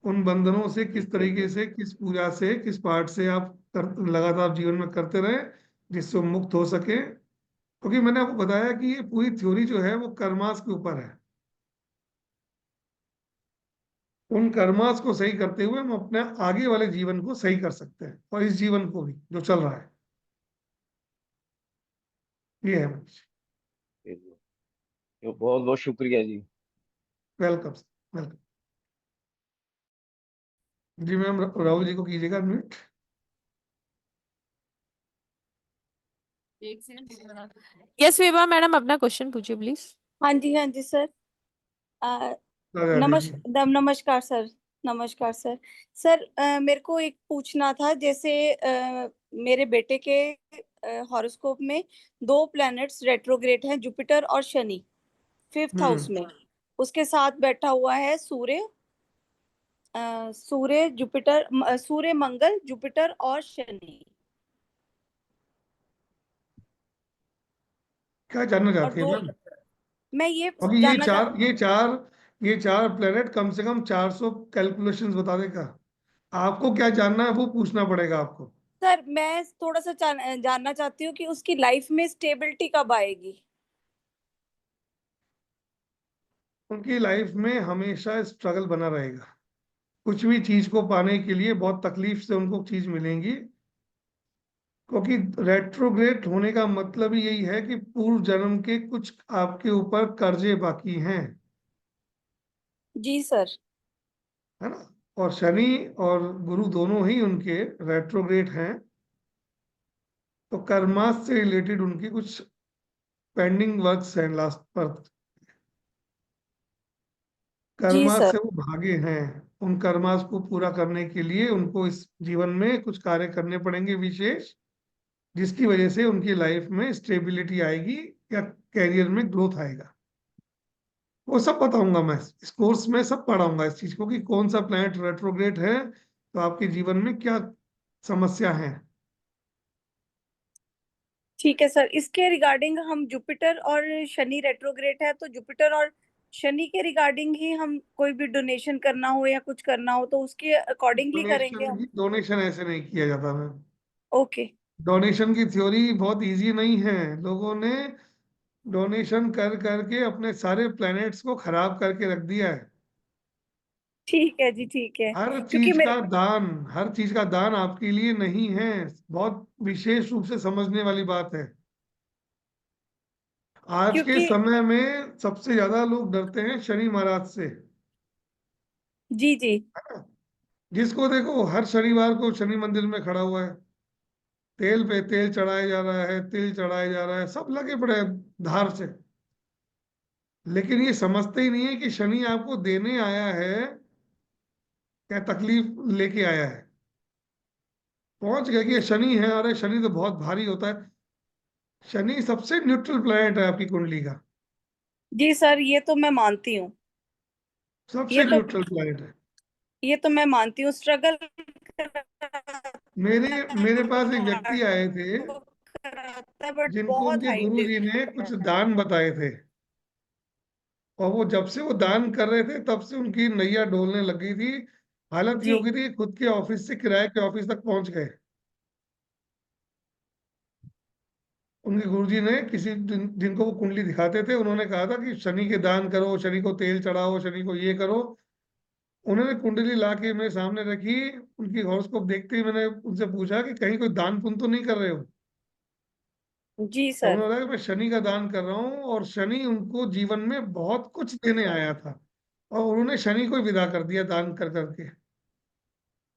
उन बंधनों से किस
ठीक है
तरीके
जी।
से, किस पूजा से, किस पाठ से आप लगातार जीवन में करते रहें, जिससे वो मुक्त हो सके। क्योंकि मैंने आपको बताया कि ये पूरी थ्योरी जो है वो कर्मास के ऊपर है। उन कर्मास को सही करते हुए हम अपने आगे वाले जीवन को सही कर सकते हैं, और इस जीवन को भी जो चल रहा है। ये है मनीष।
बहुत बहुत शुक्रिया जी।
वेलकम। वेलकम। जी मैम, राहुल जी को कीजिएगा म्यूट।
यस विभा मैडम, अपना क्वेश्चन पूछिए प्लीज।
हाँ जी सर। अ,
राधे राधे जी।
नमस्कार सर। नमस्कार सर। सर मेरे को एक पूछना था, जैसे मेरे बेटे के हॉरोस्कोप में दो प्लैनेट्स रेट्रोग्रेड हैं, जुपिटर और शनि, फिफ्थ हाउस
हम्म।
में। उसके साथ बैठा हुआ है सूर्य। सूर्य मंगल जुपिटर और शनि।
क्या जानना
और
चाहती है
दो,
मैम?
मैं ये
अभी ये
जानना
चार
चाहती।
ये चार ये चार प्लेनेट कम से कम 400 कैलकुलेशंस बता देगा। आपको क्या जानना है वो पूछना पड़ेगा आपको।
सर मैं थोड़ा सा जानना चाहती हूँ कि उसकी लाइफ में स्टेबिलिटी कब आएगी।
उनकी लाइफ में हमेशा स्ट्रगल बना रहेगा। कुछ भी चीज को पाने के लिए बहुत तकलीफ से उनको चीज मिलेंगी, क्योंकि रेट्रोग्रेड होने का मतलब ही यही है कि पूर्व जन्म के कुछ आपके ऊपर कर्जे बाकी हैं,
जी सर।
है ना। और शनि और गुरु दोनों ही उनके रेट्रोग्रेड हैं, तो कर्मास से रिलेटेड उनकी कुछ पेंडिंग वर्क्स हैं लास्ट पर।
जी
कर्मास
सर।
से वो भागे हैं। उन कर्मास को पूरा करने के लिए उनको इस जीवन में कुछ कार्य करने पड़ेंगे विशेष, जिसकी वजह से उनकी लाइफ में स्टेबिलिटी आएगी या कैरियर में ग्रोथ आएगा। वो सब बताऊंगा मैं इस कोर्स में, सब पढ़ाऊंगा इस चीज को कि कौन सा प्लैनेट रेट्रोग्रेड है तो आपके जीवन में क्या समस्या है।
ठीक है सर, इसके रिगार्डिंग हम जुपिटर और शनि रेट्रोग्रेड है, तो जुपिटर और शनि के रिगार्डिंग ही हम कोई भी डोनेशन करना हो या कुछ करना हो तो उसके अकॉर्डिंगली करेंगे हम।
डोनेशन ऐसे नहीं किया जाता मैम।
ओके।
डोनेशन की थ्योरी बहुत इजी नहीं है। लोगों ने डोनेशन कर करके अपने सारे प्लैनेट्स को खराब करके रख दिया है।
ठीक है जी, ठीक है।
हर
क्योंकि
चीज
मेरे,
का दान, हर चीज का दान आपके लिए नहीं है। बहुत विशेष रूप से समझने वाली बात है। आज के
क्योंकि,
समय में सबसे ज्यादा लोग डरते हैं शनि महाराज से,
जी जी।
है ना। जिसको देखो हर शनिवार को शनि मंदिर में खड़ा हुआ है, तेल पे तेल चढ़ाया जा रहा है, तिल चढ़ाया जा रहा है, सब लगे पड़े हैं धार से। लेकिन ये समझते ही नहीं है कि शनि आपको देने आया है क्या तकलीफ लेके आया है। पहुंच गए कि ये शनि है, अरे शनि तो बहुत भारी होता है। शनि सबसे न्यूट्रल प्लैनेट है आपकी कुंडली का,
जी सर, ये तो मैं मानती हूँ। ये
सबसे
तो
न्यूट्रल प्लैनेट है।
ये तो मैं मानती हूँ, स्ट्रगल
मेरे मेरे पास एक व्यक्ति आए थे
कराता है, बट
जिनको
बहुत
उनके
हाई
गुरु जी ने कुछ दान बताए थे, और वो जब से वो दान कर रहे थे तब से उनकी नैया डोलने लग गई थी। हालत ये हो
जी
गई थी कि खुद के ऑफिस से किराए के ऑफिस तक पहुंच गए। उनके गुरुजी ने जिनको वो कुंडली दिखाते थे उन्होंने कहा था कि शनि के दान करो, शनि को तेल चढ़ाओ, शनि को ये करो। उन्होंने कुंडली ला के मेरे सामने रखी। उनकी हॉरोस्कोप देखते ही मैंने उनसे पूछा कि कहीं कोई दान पुण्य तो नहीं कर रहे हो।
जी
और
सर।
उन्होंने कहा कि मैं शनि का दान कर रहा हूँ, और शनि उनको जीवन में बहुत कुछ देने आया था, और उन्होंने शनि को ही विदा कर दिया दान कर करके।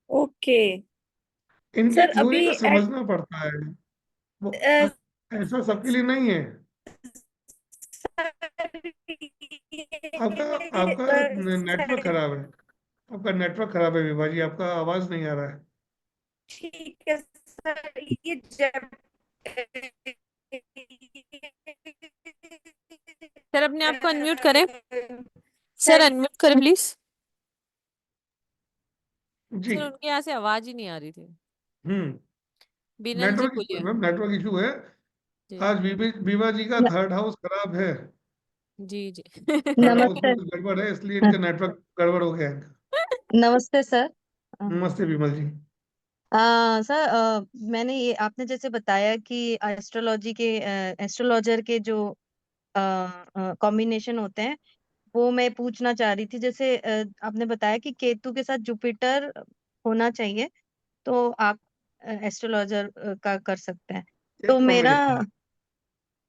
ओके।
इनकी
सर
थ्योरी
अभी
को समझना पड़ता है। वो
अ,
ऐसा सबके लिए नहीं है।
सर,
आपका आपका नेटवर्क
सर,
खराब है। आपका नेटवर्क खराब है विभा जी, आपका आवाज नहीं आ रहा है।
ठीक है सर, ये जब
सर अपने आप को अनम्यूट करें। सर अनम्यूट करें प्लीज।
जी।
सर उनके यहाँ से आवाज ही नहीं आ रही थी।
हम्म।
बीनल जी
नेटवर्क इशू है
बोलिए।
मैम, नेटवर्क इशू है।
जी
आज विभा जी का
न-
थर्ड हाउस खराब है।
जी जी
थर्ड हाउस में
नमस्ते।
कुछ गड़बड़ है, इसलिए इनका नेटवर्क गड़बड़ हो गया है इनका।
नमस्ते सर।
नमस्ते विमल जी।
सर, मैंने ये आपने जैसे बताया कि एस्ट्रोलॉजी के एस्ट्रोलॉजर के जो कॉम्बिनेशन होते हैं, वो मैं पूछना चाह रही थी। जैसे आपने बताया कि केतु के साथ जुपिटर होना चाहिए, तो आप एस्ट्रोलॉजर का कर सकते हैं।
एक
तो मेरा
कॉम्बिनेशन है।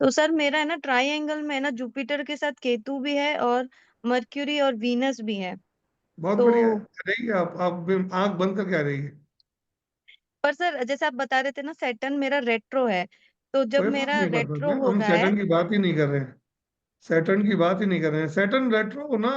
तो सर मेरा है ना, ट्राइएंगल में ना जुपिटर के साथ केतु भी है और मर्क्यूरी और वीनस भी है।
बहुत
तो
बढ़िया है। रहिए आप आंख बंद करके आ रही है।
पर सर जैसे आप बता रहे थे ना, सैटर्न मेरा रेट्रो है, तो जब
कोई फर्क
मेरा
नहीं पड़ता
रेट्रो
मैम, हम
होता है,
सैटर्न की बात ही नहीं कर रहे हैं। सैटर्न की बात ही नहीं कर रहे हैं। सैटर्न रेट्रो होना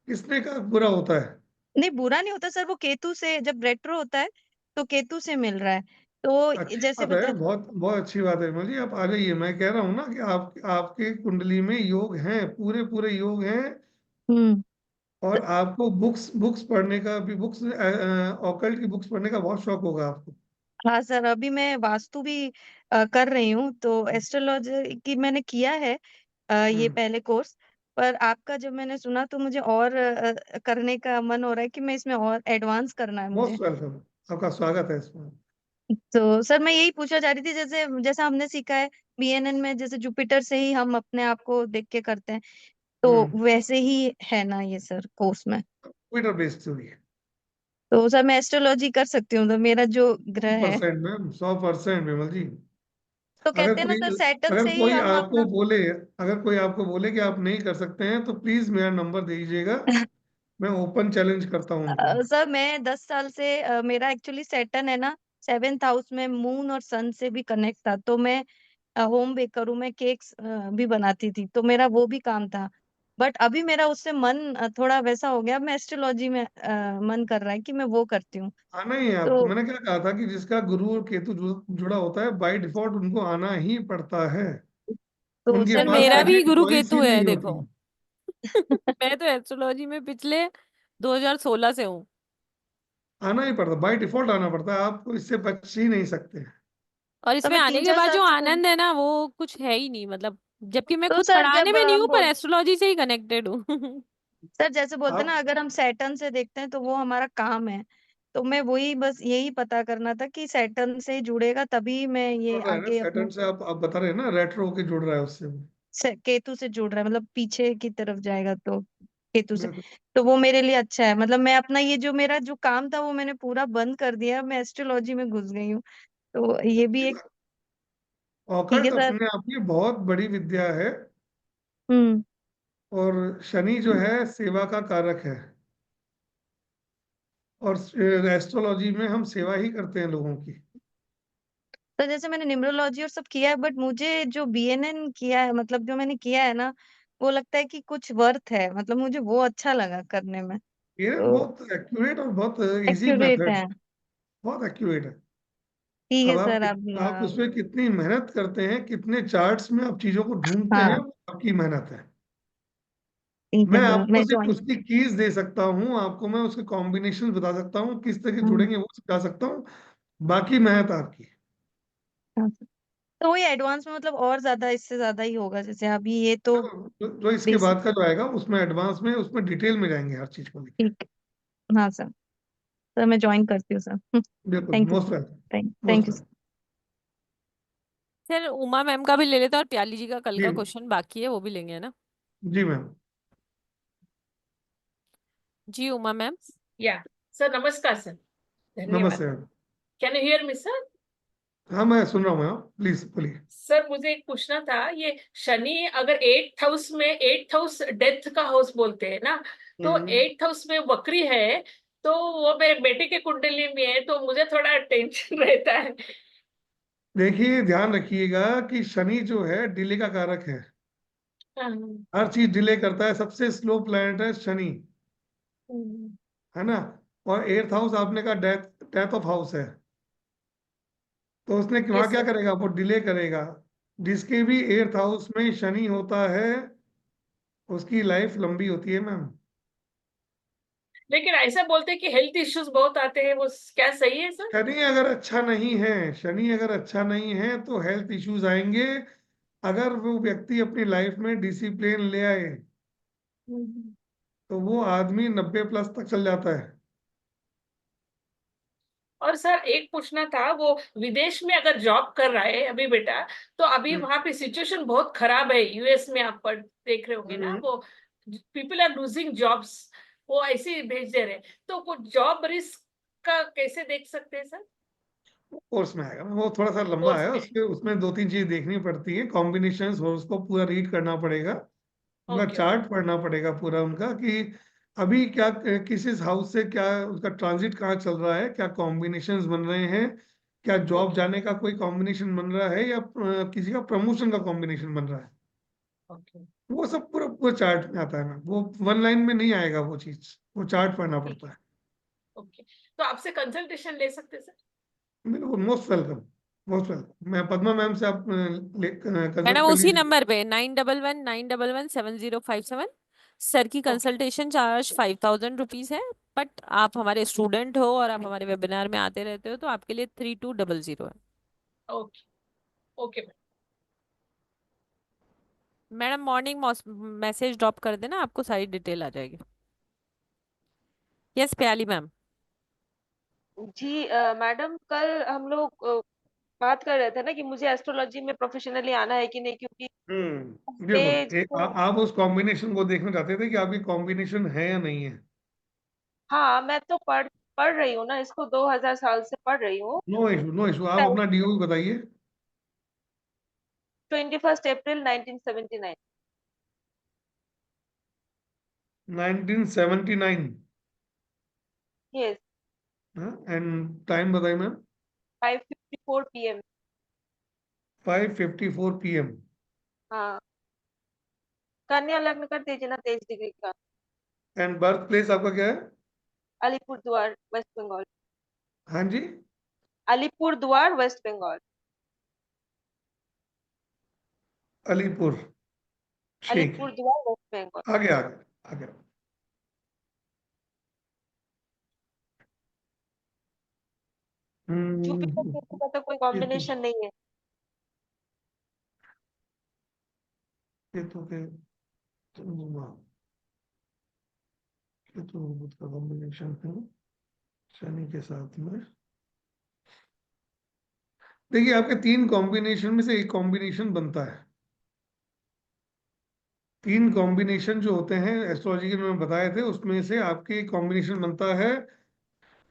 किसने का बुरा होता है?
नहीं बुरा नहीं होता सर, वो केतु से जब रेट्रो होता है तो केतु से मिल रहा है, तो
अच्छी
जैसे
बात है,
बता।
बहुत बहुत अच्छी बात है। मुझे आप आ जाइए, मैं कह रहा हूँ ना कि आप आपके कुंडली में योग हैं, पूरे पूरे योग हैं।
हम्म।
और आपको बुक्स बुक्स पढ़ने का भी, बुक्स ऑकल्ट की बुक्स पढ़ने का बहुत शौक होगा आपको।
हाँ सर, अभी मैं वास्तु भी कर रही हूँ, तो एस्ट्रोलॉजी की मैंने किया है ये
हम्म।
पहले कोर्स। पर आपका जब मैंने सुना तो मुझे और करने का मन हो रहा है कि मैं इसमें और एडवांस करना है मुझे।
मोस्ट वेलकम, आपका स्वागत है इसमें।
तो सर मैं यही पूछना चाह रही थी, जैसे जैसा हमने सीखा है बीएनएन में, जैसे जुपिटर से ही हम अपने आप को देख के करते हैं,
हम्म।
तो वैसे ही है ना ये सर कोर्स में?
ट्विटर बेस्ड हुई है।
तो सर मैं एस्ट्रोलॉजी कर सकती हूँ, तो मेरा जो ग्रह है।
100% मैम, 100% विमल जी।
तो
अगर
कहते हैं ना
कोई
सर, सैटर्न
अगर
से ही
कोई
हम
आपको
अपना।
बोले अगर कोई आपको बोले कि आप नहीं कर सकते हैं, तो प्लीज मेरा नंबर दे दीजिएगा। मैं ओपन चैलेंज करता हूँ उनको।
सर मैं 10 साल से मेरा एक्चुअली सैटर्न है ना 7th हाउस में, मून और सन से भी कनेक्ट था, तो मैं होम बेकर हूँ, मैं केक्स भी बनाती थी, तो मेरा वो भी काम था। बट अभी मेरा उससे मन थोड़ा वैसा हो गया, मैं एस्ट्रोलॉजी में मन कर रहा है कि मैं वो करती हूँ।
आना ही है आपको।
तो
मैंने क्या कहा था कि जिसका गुरु और केतु जुड़ा होता है, बाय डिफॉल्ट उनको आना ही पड़ता है। उनके
सर
पास
मेरा
मेरा
भी
सेकंड
गुरु
चॉइस ही
केतु है
नहीं
देखो।
होती।
मैं तो एस्ट्रोलॉजी में पिछले 2016 से हूँ।
आना ही पड़ता, बाय डिफॉल्ट आना पड़ता है, आप इससे बच ही नहीं सकते।
और
तो
इसमें
मैं
आने
तीन
के
चार
बाद
साल
जो
से कर।
आनंद है ना, वो कुछ है ही नहीं मतलब। जबकि मैं
तो
खुद
सर
पढ़ाने
जब
में नहीं
हम
हूँ, पर
बोल
एस्ट्रोलॉजी से ही कनेक्टेड हूँ।
सर जैसे बोलते हैं
आप
ना, अगर हम सैटर्न से देखते हैं तो वो हमारा काम है, तो मैं वही बस यही पता करना था कि सैटर्न से जुड़ेगा तभी मैं ये
जुड़ रहा है ना
आगे
सैटर्न
अपने
से, आप बता रहे हैं ना, रेट्रो होके जुड़ रहा है उससे वो।
केतु से जुड़ रहा है, मतलब पीछे की तरफ जाएगा तो केतु से।
बिल्कुल।
तो वो मेरे लिए अच्छा है, मतलब मैं अपना ये जो मेरा जो काम था वो मैंने पूरा बंद कर दिया, मैं एस्ट्रोलॉजी में घुस गई हूँ। तो ये भी एक। ठीक है
ऑकल्ट
सर।
अपने आप में बहुत बड़ी विद्या है।
हम्म।
और शनि जो है सेवा का कारक है। और एस्ट्रोलॉजी में हम सेवा ही करते हैं लोगों की।
तो जैसे मैंने न्यूमरोलॉजी और सब किया है, बट मुझे जो बीएनएन किया है, मतलब जो मैंने किया है ना, वो लगता है कि कुछ वर्थ है, मतलब मुझे वो अच्छा लगा करने में।
ये
तो
बहुत एक्यूरेट और बहुत इजी
एक्यूरेट
मेथड,
है।
बहुत एक्यूरेट है।
ठीक
अब
है सर, आप
आप उसमें कितनी मेहनत करते हैं, कितने चार्ट्स में आप चीजों को ढूंढते हैं,
हाँ
वो आपकी मेहनत है।
ठीक
मैं
है सर,
आपको
मैं
सिर्फ
ज्वाइन।
उसकी कीज दे सकता हूँ, आपको मैं उसके कॉम्बिनेशन बता सकता हूँ, किस तरह के
हाँ
जुड़ेंगे वो सिखा सकता हूँ। बाकी मेहनत आपकी।
हाँ सर। तो वही एडवांस में, मतलब और ज्यादा, इससे ज्यादा ही होगा, जैसे अभी ये तो
जो इसके
बेसिक।
बाद का जो आएगा उसमें एडवांस में, उसमें डिटेल में जाएंगे हर चीज को लेके।
ठीक है। हाँ सर। सर मैं ज्वाइन करती हूँ सर।
बिल्कुल,
thank you
most
sir.
Welcome.
Thank
most
you.
Welcome.
Sir Uma ma'am का भी ले लेते हैं, और प्याली जी का कल
जी।
का क्वेश्चन बाकी है, वो भी लेंगे, है ना?
जी मैम।
जी उमा मैम।
Yeah. सर नमस्कार सर, धन्यवाद।
नमस्ते ma'am.
Can you hear me sir?
हाँ, मैं सुन रहा हूँ मैम, प्लीज बोलिए।
सर मुझे एक पूछना था, ये शनि अगर 8th हाउस में, 8th हाउस डेथ का हाउस बोलते हैं ना, तो
हम्म।
8th हाउस में वक्री है, तो वो मेरे बेटे के कुंडली में है, तो मुझे थोड़ा टेंशन रहता है।
देखिए, ध्यान रखिएगा कि शनि जो है डिले का कारक है।
हाँ,
हर चीज डिले करता है, सबसे स्लो प्लैनेट है शनि,
हम्म,
है ना। और एट्थ हाउस आपने कहा डेथ डेथ ऑफ हाउस है, तो उसने वहां
यस
क्या
सर।
करेगा, वो डिले करेगा। जिसके भी एट्थ हाउस में शनि होता है, उसकी लाइफ लंबी होती है मैम।
लेकिन ऐसा बोलते हैं कि हेल्थ इश्यूज बहुत आते हैं, वो क्या सही है सर?
शनि अगर अच्छा नहीं है तो हेल्थ इश्यूज आएंगे। अगर वो व्यक्ति अपनी लाइफ में डिसिप्लिन ले आए,
हम्म।
तो वो आदमी 90+ तक चल जाता है।
और सर एक पूछना था, वो विदेश में अगर जॉब कर रहा है अभी बेटा, तो अभी
हम्म।
वहां पे सिचुएशन बहुत खराब है यूएस में, आप देख रहे होंगे ना,
हम्म।
वो पीपल आर लूजिंग जॉब्स, वो ऐसे ही भेज दे रहे हैं, तो वो जॉब रिस्क का कैसे देख सकते हैं सर?
कोर्स में आएगा, वो थोड़ा सा लंबा
कोर्स
है,
में।
उसके उसमें दो तीन चीज देखनी पड़ती है, कॉम्बिनेशंस, और उसको पूरा रीड करना पड़ेगा। उनका
ओके ओके।
चार्ट पढ़ना पड़ेगा पूरा उनका, कि अभी क्या, किस इस हाउस से क्या उसका ट्रांजिट कहाँ चल रहा है, क्या कॉम्बिनेशंस बन रहे हैं, क्या जॉब
ओके
जाने का कोई कॉम्बिनेशन बन रहा है या किसी का प्रमोशन का कॉम्बिनेशन बन रहा है,
ओके
वो सब पूरा पूरा चार्ट में आता है मैम। वो वन लाइन में नहीं आएगा, वो चीज वो चार्ट पढ़ना
ठीक
पड़ता है।
ओके। तो आपसे कंसल्टेशन ले सकते हैं सर?
बिल्कुल, मोस्ट वेलकम, मोस्ट वेलकम। मैं पद्मा मैम से आप कंसल्ट
मैडम
कर
उसी
लीजिए।
नंबर पे 9119117057। सर की
ओके
कंसल्टेशन चार्ज 5000 रुपीज है। बट आप हमारे स्टूडेंट हो और आप हमारे वेबिनार में आते रहते हो तो आपके लिए 3200 है।
Okay okay
madam morning message drop कर देना, आपको सारी डिटेल आ जाएगी। यस प्याली मैम।
जी मैडम, कल हम लोग बात कर रहे थे ना कि मुझे एस्ट्रोलॉजी में प्रोफेशनली आना है कि नहीं, क्योंकि ये
बिल्कुल।
जो
आप उस कॉम्बिनेशन को देखना चाहते थे कि आपकी कॉम्बिनेशन है या नहीं है।
हाँ, मैं तो पढ़ पढ़ रही हूँ ना, इसको 2000 साल से पढ़ रही हूँ।
No issue, no issue. आप अपना ड्यू बताइए।
21 अप्रैल 1979।
1979।
यस।
एंड टाइम बताइए मैम।
5:54 PM।
5:54 PM।
हाँ, कन्या लग्न कर दीजिए ना, 23 डिग्री का।
एंड बर्थ प्लेस आपका क्या है?
अलीपुर द्वार, वेस्ट बंगाल।
हाँ जी।
अलीपुर द्वार, वेस्ट बंगाल।
अलीपुर। ठीक है।
अलीपुर द्वार, वेस्ट बंगाल।
आगे आगे आगे।
जुपिटर केतु का तो कोई
केतु,
कॉम्बिनेशन नहीं है।
केतु के चंद्रमा, केतु बुध का कॉम्बिनेशन है शनि के साथ में। देखिए, आपके 3 कॉम्बिनेशन में से एक कॉम्बिनेशन बनता है। 3 कॉम्बिनेशन जो होते हैं एस्ट्रोलॉजी के में बताए थे, उसमें से आपके कॉम्बिनेशन बनता है।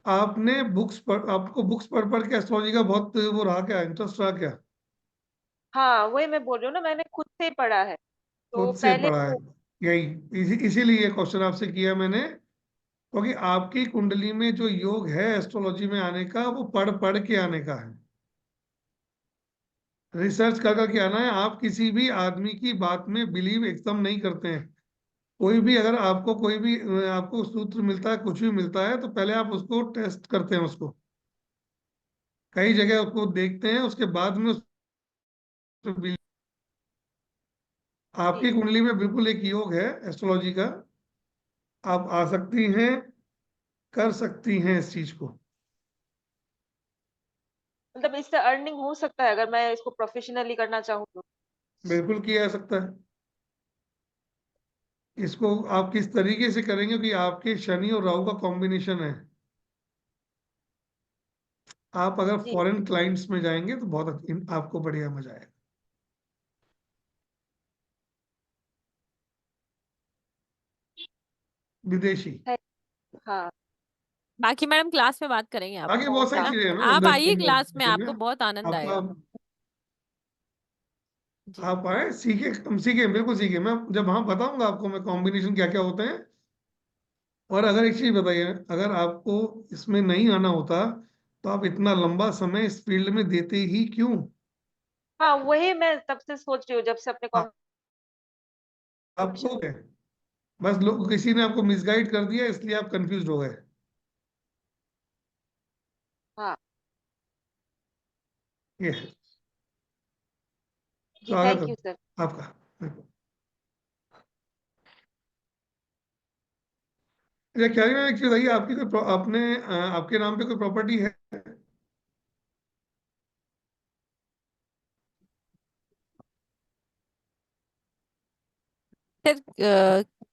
आपने आपको बुक्स पढ़ पढ़ के एस्ट्रोलॉजी का बहुत वो रहा क्या, इंटरेस्ट रहा क्या?
हाँ, वही मैं बोल रही हूँ ना, मैंने खुद से ही पढ़ा है। तो
खुद से
पहले
पढ़ा है? यही इसीलिए ये क्वेश्चन आपसे किया मैंने, क्योंकि आपकी कुंडली में जो योग है एस्ट्रोलॉजी में आने का, वो पढ़ पढ़ के आने का है। रिसर्च कर करके आना है। आप किसी भी आदमी की बात में बिलीव एकदम नहीं करते हैं। कोई भी अगर आपको कोई भी आपको सूत्र मिलता है, कुछ भी मिलता है, तो पहले आप उसको टेस्ट करते हैं, उसको कई जगह उसको देखते हैं, उसके बाद में उस पे believe- आपकी
जी,
कुंडली में बिल्कुल एक योग है एस्ट्रोलॉजी का। आप आ सकती हैं, कर सकती हैं इस चीज को।
मतलब इससे अर्निंग हो सकता है अगर मैं इसको प्रोफेशनली करना चाहूँ तो।
बिल्कुल किया जा सकता है। इसको आप किस तरीके से करेंगे कि आपके शनि और राहु का कॉम्बिनेशन है। आप अगर
जी,
फॉरेन क्लाइंट्स में जाएंगे तो आपको बढ़िया मजा आएगा। विदेशी।
है। हाँ,
बाकी मैडम क्लास में बात करेंगे
आगे
आपको,
बहुत
है
सारी
ना।
चीजें हैं ना
आप
अंदर
आइए
अंदर
क्लास में,
डिटेल में।
आपको बहुत आनंद
आपका
आएगा। जी।
आप आए, सीखे, हम सीखे, बिल्कुल सीखे। मैं जब हाँ बताऊंगा आपको मैं कॉम्बिनेशन क्या क्या होते हैं। और अगर एक चीज बताइए, अगर आपको इसमें नहीं आना होता तो आप इतना लंबा समय इस फील्ड में देते ही क्यों?
हाँ, वही मैं तब से सोच रही हूँ, जब से अपने
आपको
कंपटीशन।
बस लोग, किसी ने आपको मिसगाइड कर दिया इसलिए आप कंफ्यूज हो गए।
हाँ
ये है।
जी,
स्वागत
थैंक यू सर।
है आपका। अच्छा, क्या है, एक चीज बताइए, आपकी कोई आपके नाम पे कोई प्रॉपर्टी है?
सर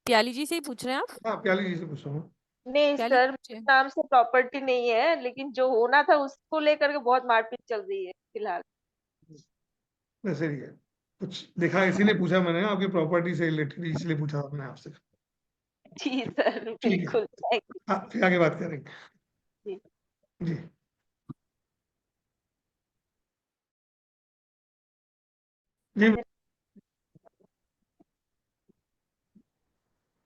प्याली जी से ही पूछ रहे हैं आप?
हाँ, प्याली जी से पूछ रहा हूँ।
नहीं
प्याली
सर,
जी।
नाम से प्रॉपर्टी नहीं है, लेकिन जो होना था उसको लेकर के बहुत मारपीट चल रही है फिलहाल।
वैसे ही है कुछ देखा, इसीलिए पूछा मैंने, आपकी प्रॉपर्टी से रिलेटेड इसलिए पूछा मैंने आपसे।
जी सर,
ठीक है।
बिल्कुल, थैंक
हाँ, फिर आगे बात करेंगे।
यू।
जी। जी।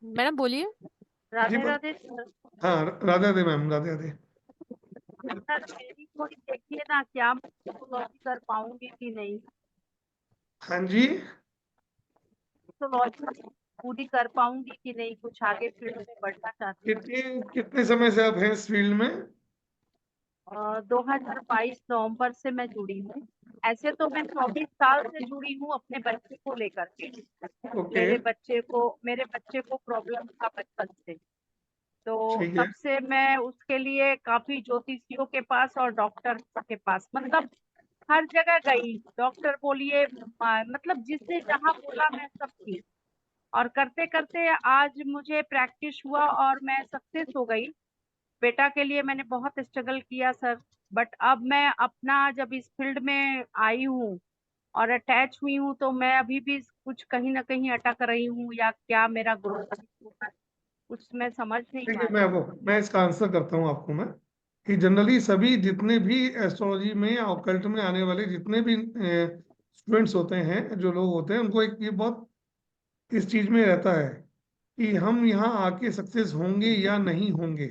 मैडम बोलिए।
जी
राधे राधे सर।
हाँ, राधे राधे मैम, राधे राधे।
सर, मेरी
थोड़ी देखिए ना, क्या मैं एस्ट्रोलॉजी कर पाऊंगी कि नहीं।
हाँ जी,
एस्ट्रोलॉजी पूरी कर पाऊंगी कि नहीं, कुछ आगे फील्ड में बढ़ना चाहती हूँ।
कितने समय से आप हैं इस फील्ड में?
2022 नवंबर से मैं जुड़ी हूँ। ऐसे तो मैं 24 साल से जुड़ी हूँ अपने बच्चे को लेकर के।
ओके,
मेरे बच्चे को प्रॉब्लम था बचपन से, तो
ठीक है।
तब से मैं उसके लिए काफी ज्योतिषियों के पास और डॉक्टर के पास, मतलब हर जगह गई। डॉक्टर बोलिए, मतलब जिसने जहाँ बोला मैं सब की, और करते करते आज मुझे प्रैक्टिस हुआ और मैं सक्सेस हो गई। बेटा के लिए मैंने बहुत स्ट्रगल किया सर, बट अब मैं अपना जब इस फील्ड में आई हूँ और अटैच हुई हूँ, तो मैं अभी भी कुछ कहीं ना कहीं अटक रही हूँ, या क्या मेरा ग्रोथ कुछ मैं समझ नहीं
ठीक
पा
है,
रही।
मैं इसका आंसर करता हूँ आपको। मैं कि जनरली सभी जितने भी एस्ट्रोलॉजी में या ऑकल्ट में आने वाले जितने भी स्टूडेंट्स होते हैं, जो लोग होते हैं, उनको एक ये बहुत इस चीज में रहता है कि हम यहाँ आके सक्सेस होंगे या नहीं होंगे,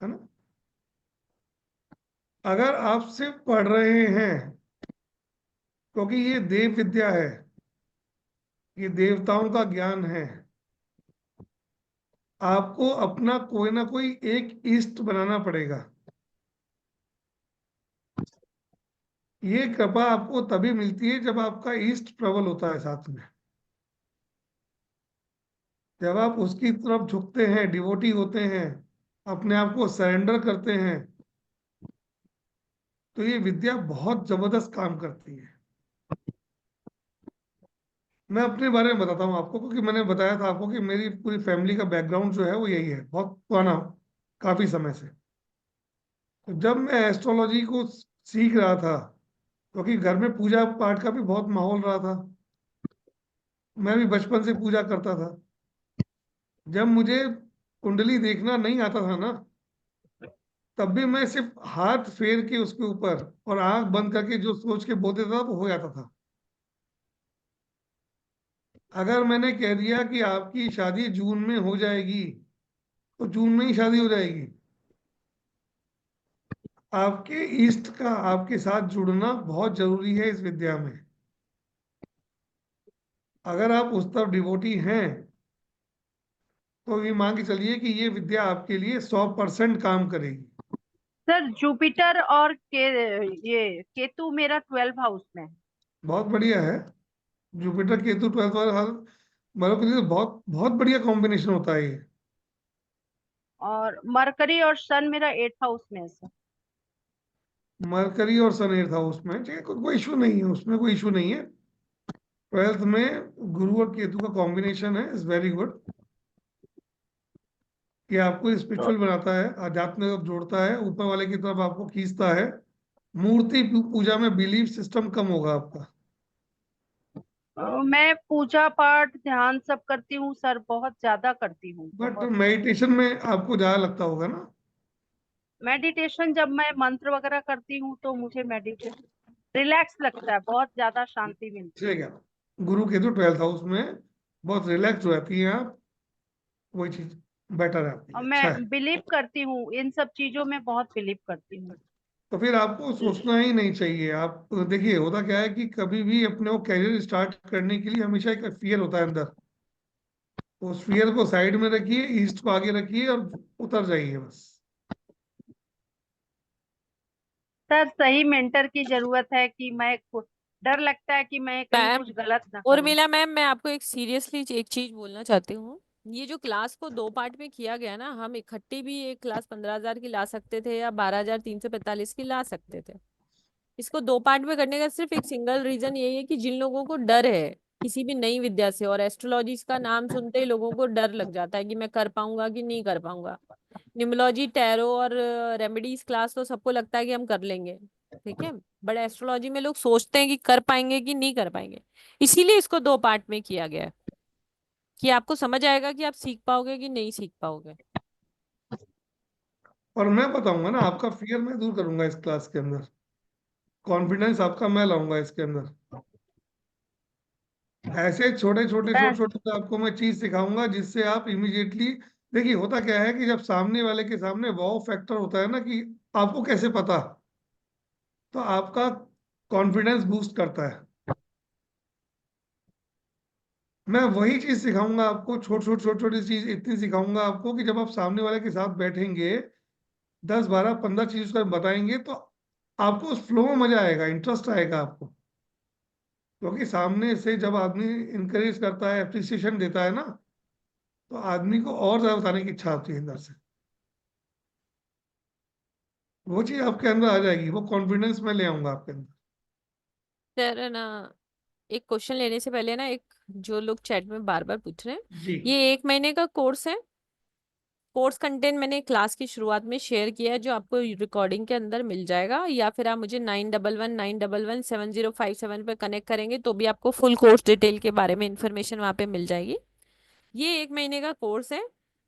है ना। अगर आप सिर्फ पढ़ रहे हैं, क्योंकि ये देव विद्या है, ये देवताओं का ज्ञान है, आपको अपना कोई ना कोई एक इष्ट बनाना पड़ेगा। ये कृपा आपको तभी मिलती है जब आपका इष्ट प्रबल होता है साथ में। जब आप उसकी तरफ झुकते हैं, डिवोटी होते हैं, अपने आप को सरेंडर करते हैं, तो ये विद्या बहुत जबरदस्त काम करती है। मैं अपने बारे में बताता हूँ आपको, क्योंकि मैंने बताया था आपको कि मेरी पूरी फैमिली का बैकग्राउंड जो है वो यही है, बहुत पुराना, काफी समय से। तो जब मैं एस्ट्रोलॉजी को सीख रहा था, क्योंकि घर में पूजा पाठ का भी बहुत माहौल रहा था, मैं भी बचपन से पूजा करता था। जब मुझे कुंडली देखना नहीं आता था ना, तब भी मैं सिर्फ हाथ फेर के उसके ऊपर और आंख बंद करके जो सोच के बोलते था वो हो जाता था। अगर मैंने कह दिया कि आपकी शादी जून में हो जाएगी, तो जून में ही शादी हो जाएगी। आपके इष्ट का आपके साथ जुड़ना बहुत जरूरी है इस विद्या में। अगर आप उस तरफ डिवोटी हैं, तो ये मान के चलिए कि ये विद्या आपके लिए 100% काम करेगी।
सर जुपिटर और ये केतु मेरा 12 हाउस में है।
बहुत बढ़िया है। जुपिटर केतु 12th वाला मतलब के लिए बहुत बहुत बढ़िया कॉम्बिनेशन होता है ये।
और मरकरी और सन मेरा 8 हाउस में है सर।
मरकरी और सन 8th हाउस में, ठीक है, कोई इशू नहीं है, उसमें कोई इशू नहीं है। 12th में गुरु और केतु का कॉम्बिनेशन है, इज वेरी गुड। ये आपको स्पिरिचुअल बनाता है, आध्यात्म में जोड़ता है, ऊपर वाले की तरफ आपको खींचता है। मूर्ति पूजा में बिलीफ सिस्टम कम होगा आपका।
मैं पूजा पाठ ध्यान सब करती हूँ सर, बहुत ज्यादा करती हूँ
बट
बहुत।
मेडिटेशन में आपको ज्यादा लगता होगा ना।
मेडिटेशन जब मैं मंत्र वगैरह करती हूँ तो मुझे मेडिटेशन रिलैक्स लगता है, बहुत ज्यादा शांति मिलती
ठीक है, गुरु केतु 12th हाउस में बहुत रिलैक्स रहती हैं आप, वही चीज बेटर है आपके
है। और
लिए, अच्छा है।
मैं बिलीव करती हूँ इन सब चीजों में, बहुत बिलीव करती हूँ।
तो फिर आपको सोचना ही नहीं चाहिए। आप देखिए, होता क्या है कि कभी भी अपने को कैरियर स्टार्ट करने के लिए हमेशा एक फियर होता है अंदर। उस फियर को साइड में रखिए, ईस्ट को आगे रखिए और उतर जाइए बस।
सर सही मेंटर की जरूरत है, कि डर लगता है कि मैं कहीं
मैम,
कुछ गलत ना करूँ।
उर्मिला मैम, मैं आपको एक सीरियसली एक चीज बोलना चाहती हूँ। ये जो क्लास को दो पार्ट में किया गया ना, हम इकट्ठी भी एक क्लास 15,000 की ला सकते थे या 12,345 की ला सकते थे। इसको दो पार्ट में करने का सिर्फ एक सिंगल रीजन यही है कि जिन लोगों को डर है किसी भी नई विद्या से, और एस्ट्रोलॉजी का नाम सुनते ही लोगों को डर लग जाता है कि मैं कर पाऊंगा कि नहीं कर पाऊंगा। न्यूमोलॉजी, टैरो और रेमेडीज क्लास तो सबको लगता है कि हम कर लेंगे, ठीक है। बट एस्ट्रोलॉजी में लोग सोचते हैं कि कर पाएंगे कि नहीं कर पाएंगे। इसीलिए इसको दो पार्ट में किया गया है कि आपको समझ आएगा कि आप सीख पाओगे कि नहीं सीख पाओगे।
और मैं बताऊंगा ना, आपका फियर मैं दूर करूंगा इस क्लास के अंदर। कॉन्फिडेंस आपका मैं लाऊंगा इसके अंदर। ऐसे छोटे छोटे
सर
छोटे छोटे आपको मैं चीज सिखाऊंगा जिससे आप इमिडिएटली देखिए होता क्या है कि जब सामने वाले के सामने वाव फैक्टर होता है ना, कि आपको कैसे पता, तो आपका कॉन्फिडेंस बूस्ट करता है। मैं वही चीज सिखाऊंगा आपको, छोटी छोटी चीज इतनी सिखाऊंगा आपको कि जब आप सामने वाले के साथ बैठेंगे, 10 12 15 चीज उसका बताएंगे, तो आपको उस फ्लो में मजा आएगा, इंटरेस्ट आएगा आपको। क्योंकि सामने से जब आदमी इंकरेज करता है, अप्रिसिएशन देता है ना, तो आदमी को और ज्यादा बताने की इच्छा होती है अंदर से। वो चीज आपके अंदर आ जाएगी, वो कॉन्फिडेंस में ले आऊंगा आपके अंदर।
सर ना, एक क्वेश्चन लेने से पहले ना, एक जो लोग चैट में बार बार पूछ रहे हैं,
जी।
ये 1 महीने का कोर्स है। कोर्स कंटेंट मैंने क्लास की शुरुआत में शेयर किया है, जो आपको रिकॉर्डिंग के अंदर मिल जाएगा, या फिर आप मुझे 9119117057 पे कनेक्ट करेंगे तो भी आपको फुल कोर्स डिटेल के बारे में इंफॉर्मेशन वहाँ पे मिल जाएगी। ये 1 महीने का कोर्स है।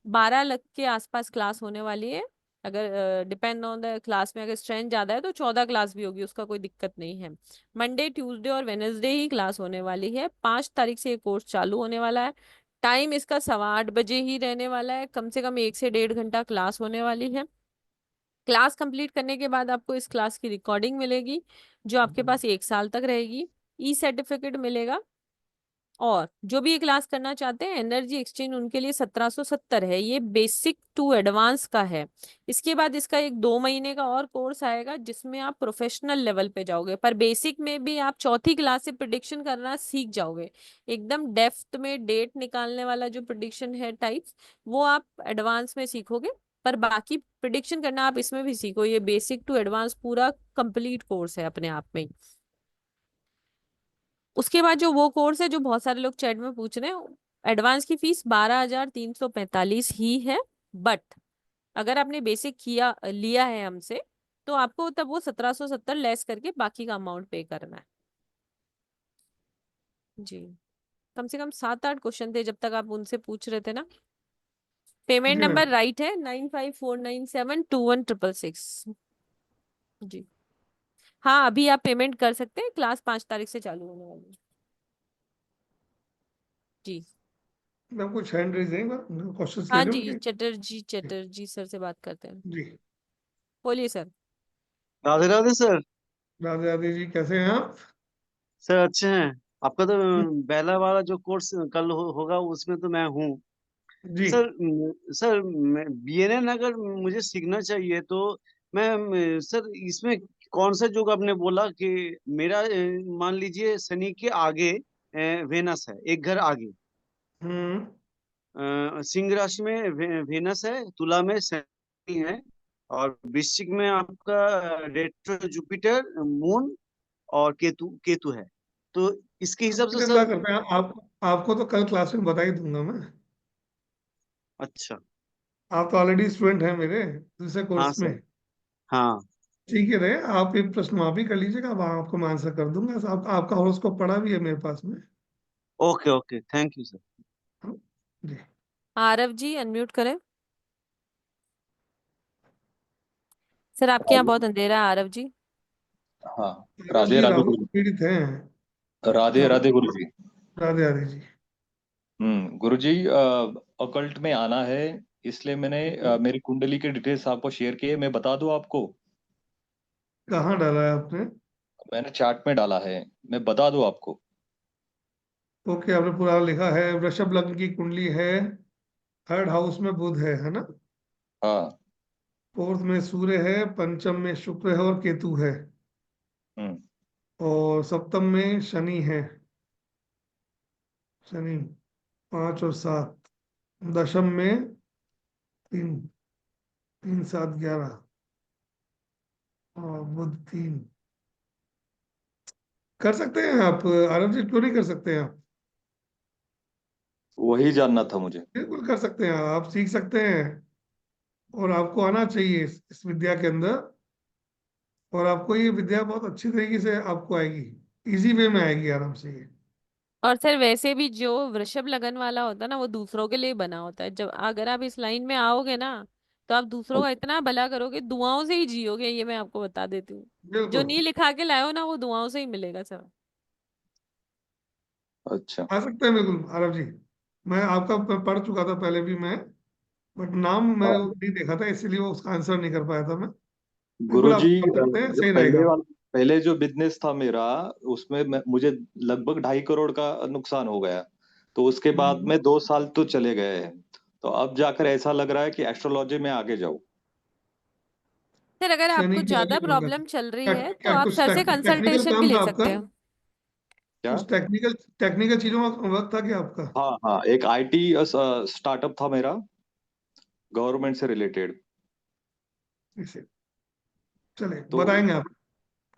12 लाख के आसपास क्लास होने वाली है। अगर डिपेंड ऑन द क्लास में, अगर स्ट्रेंथ ज्यादा है तो 14 क्लास भी होगी, उसका कोई दिक्कत नहीं है। मंडे ट्यूसडे और वेनेसडे ही क्लास होने वाली है। 5 तारीख से ये कोर्स चालू होने वाला है। टाइम इसका 8:15 ही रहने वाला है। कम से कम 1 से 1.5 घंटा क्लास होने वाली है। क्लास कंप्लीट करने के बाद आपको इस क्लास की रिकॉर्डिंग मिलेगी, जो आपके पास 1 साल तक रहेगी। ई सर्टिफिकेट मिलेगा। और जो भी ये क्लास करना चाहते हैं, एनर्जी एक्सचेंज उनके लिए 1770 है। ये बेसिक टू एडवांस का है। इसके बाद इसका एक 2 महीने का और कोर्स आएगा, जिसमें आप प्रोफेशनल लेवल पे जाओगे। पर बेसिक में भी आप चौथी क्लास से प्रिडिक्शन करना सीख जाओगे। एकदम डेप्थ में डेट निकालने वाला जो प्रिडिक्शन है टाइप्स, वो आप एडवांस में सीखोगे। पर बाकी प्रिडिक्शन करना आप इसमें भी सीखो। ये बेसिक टू एडवांस पूरा कंप्लीट कोर्स है अपने आप में ही। उसके बाद जो वो कोर्स है, जो बहुत सारे लोग चैट में पूछ रहे हैं, एडवांस की फीस 12,345 ही है। बट अगर आपने बेसिक किया लिया है हमसे, तो आपको तब वो 1770 लेस करके बाकी का अमाउंट पे करना है। जी। कम से कम 7 8 क्वेश्चन थे जब तक आप उनसे पूछ रहे थे ना। पेमेंट
जी
नंबर
मैम।
राइट है, 9549721666। जी। हाँ, अभी आप पेमेंट कर सकते हैं। क्लास 5 तारीख से चालू होने वाली है। जी।
मैम कुछ हैंड रेज है, क्वेश्चंस ले
हाँ
लें
जी,
उनके।
चटर्जी सर से बात करते हैं।
जी।
बोलिए सर।
राधे राधे सर।
राधे राधे जी, कैसे हैं आप?
सर अच्छे हैं। आपका तो पहला वाला जो कोर्स कल होगा उसमें तो मैं हूँ।
जी।
सर सर बीएनएन अगर मुझे सीखना चाहिए तो मैं सर इसमें कौन सा योग आपने बोला कि मेरा मान लीजिए शनि के आगे वेनस है, एक घर आगे।
हम्म।
सिंह राशि में वेनस है, तुला में शनि है, और वृश्चिक में आपका रेट्रो जुपिटर मून और केतु केतु है। तो इसके हिसाब से
जुपिटर क्या
सर।
करते हैं आप? आपको तो कल क्लास में बता ही दूंगा मैं।
अच्छा।
आप तो ऑलरेडी स्टूडेंट हैं मेरे दूसरे
हाँ
कोर्स में।
सर। हाँ।
ठीक है रहे, आप एक प्रश्न वहाँ भी कर लीजिएगा, अब आपको मैं आंसर कर दूंगा। आपका हॉरोस्कोप पड़ा भी है मेरे पास में।
Okay okay, thank you sir.
हाँ, जी।
आरव जी अनम्यूट करें। सर आपके यहाँ
हेलो।
बहुत अंधेरा है, आरव जी।
हाँ।
आरव
राधे
जी
राधे
राहु
गुरु।
से पीड़ित हैं।
राधे
राहु।
राधे गुरु जी।
राधे राधे जी।
गुरु जी, अकल्ट में आना है, इसलिए मैंने मेरी कुंडली के डिटेल्स आपको शेयर किए। मैं बता दूं आपको?
कहाँ डाला है आपने?
मैंने चार्ट में डाला है, मैं बता दूं आपको?
ओके, आपने पूरा लिखा है। वृषभ लग्न की कुंडली है, थर्ड हाउस में बुध है ना?
हाँ।
फोर्थ में सूर्य है, पंचम में शुक्र है और केतु है,
हम्म।
और सप्तम में शनि है। शनि 5 और 7। दशम में 3, 3 7 11, और बुध 3। कर सकते हैं आप आरव जी, क्यों नहीं कर सकते हैं आप?
वही जानना था मुझे।
बिल्कुल कर सकते हैं, आप सीख सकते हैं। और आपको आना चाहिए इस विद्या के अंदर। और आपको ये विद्या बहुत अच्छी तरीके से आपको आएगी, इजी वे में आएगी आराम से ये।
और सर वैसे भी जो वृषभ लगन वाला होता है ना, वो दूसरों के लिए बना होता है। जब अगर आप इस लाइन में आओगे ना, तो आप दूसरों का इतना भला करोगे, दुआओं से ही जियोगे। ये मैं आपको बता देती हूँ। जो
बिल्कुल।
नहीं लिखा के लाए हो ना, वो दुआओं से ही मिलेगा सर।
अच्छा।
आ सकते हैं बिल्कुल आरव जी। मैं आपका पढ़ चुका था पहले भी मैं। बट नाम मैं
हाँ,
नहीं देखा था, इसलिए वो उसका आंसर नहीं कर पाया था मैं। बिल्कुल आप
गुरुजी,
कर सकते हैं,
जो
सही रहेगा।
पहले जो बिजनेस था मेरा, उसमें मुझे लगभग 2.5 करोड़ का नुकसान हो गया। तो उसके बाद
हम्म।
में 2 साल तो चले गए हैं। तो अब जाकर ऐसा लग रहा है कि एस्ट्रोलॉजी में आगे जाऊं।
सर अगर
शनि
आपको
के आगे
ज्यादा
बढ़ गए।
प्रॉब्लम चल रही
क्या
है तो
क्या
आप
कुछ
सर से
टेक्निकल
कंसल्टेशन भी
काम था
ले
आपका?
सकते हैं।
क्या?
कुछ टेक्निकल चीजों का वर्क था क्या आपका?
हाँ हाँ, एक आईटी स्टार्टअप था मेरा, गवर्नमेंट से रिलेटेड।
इसे चले
तो
बताएंगे आप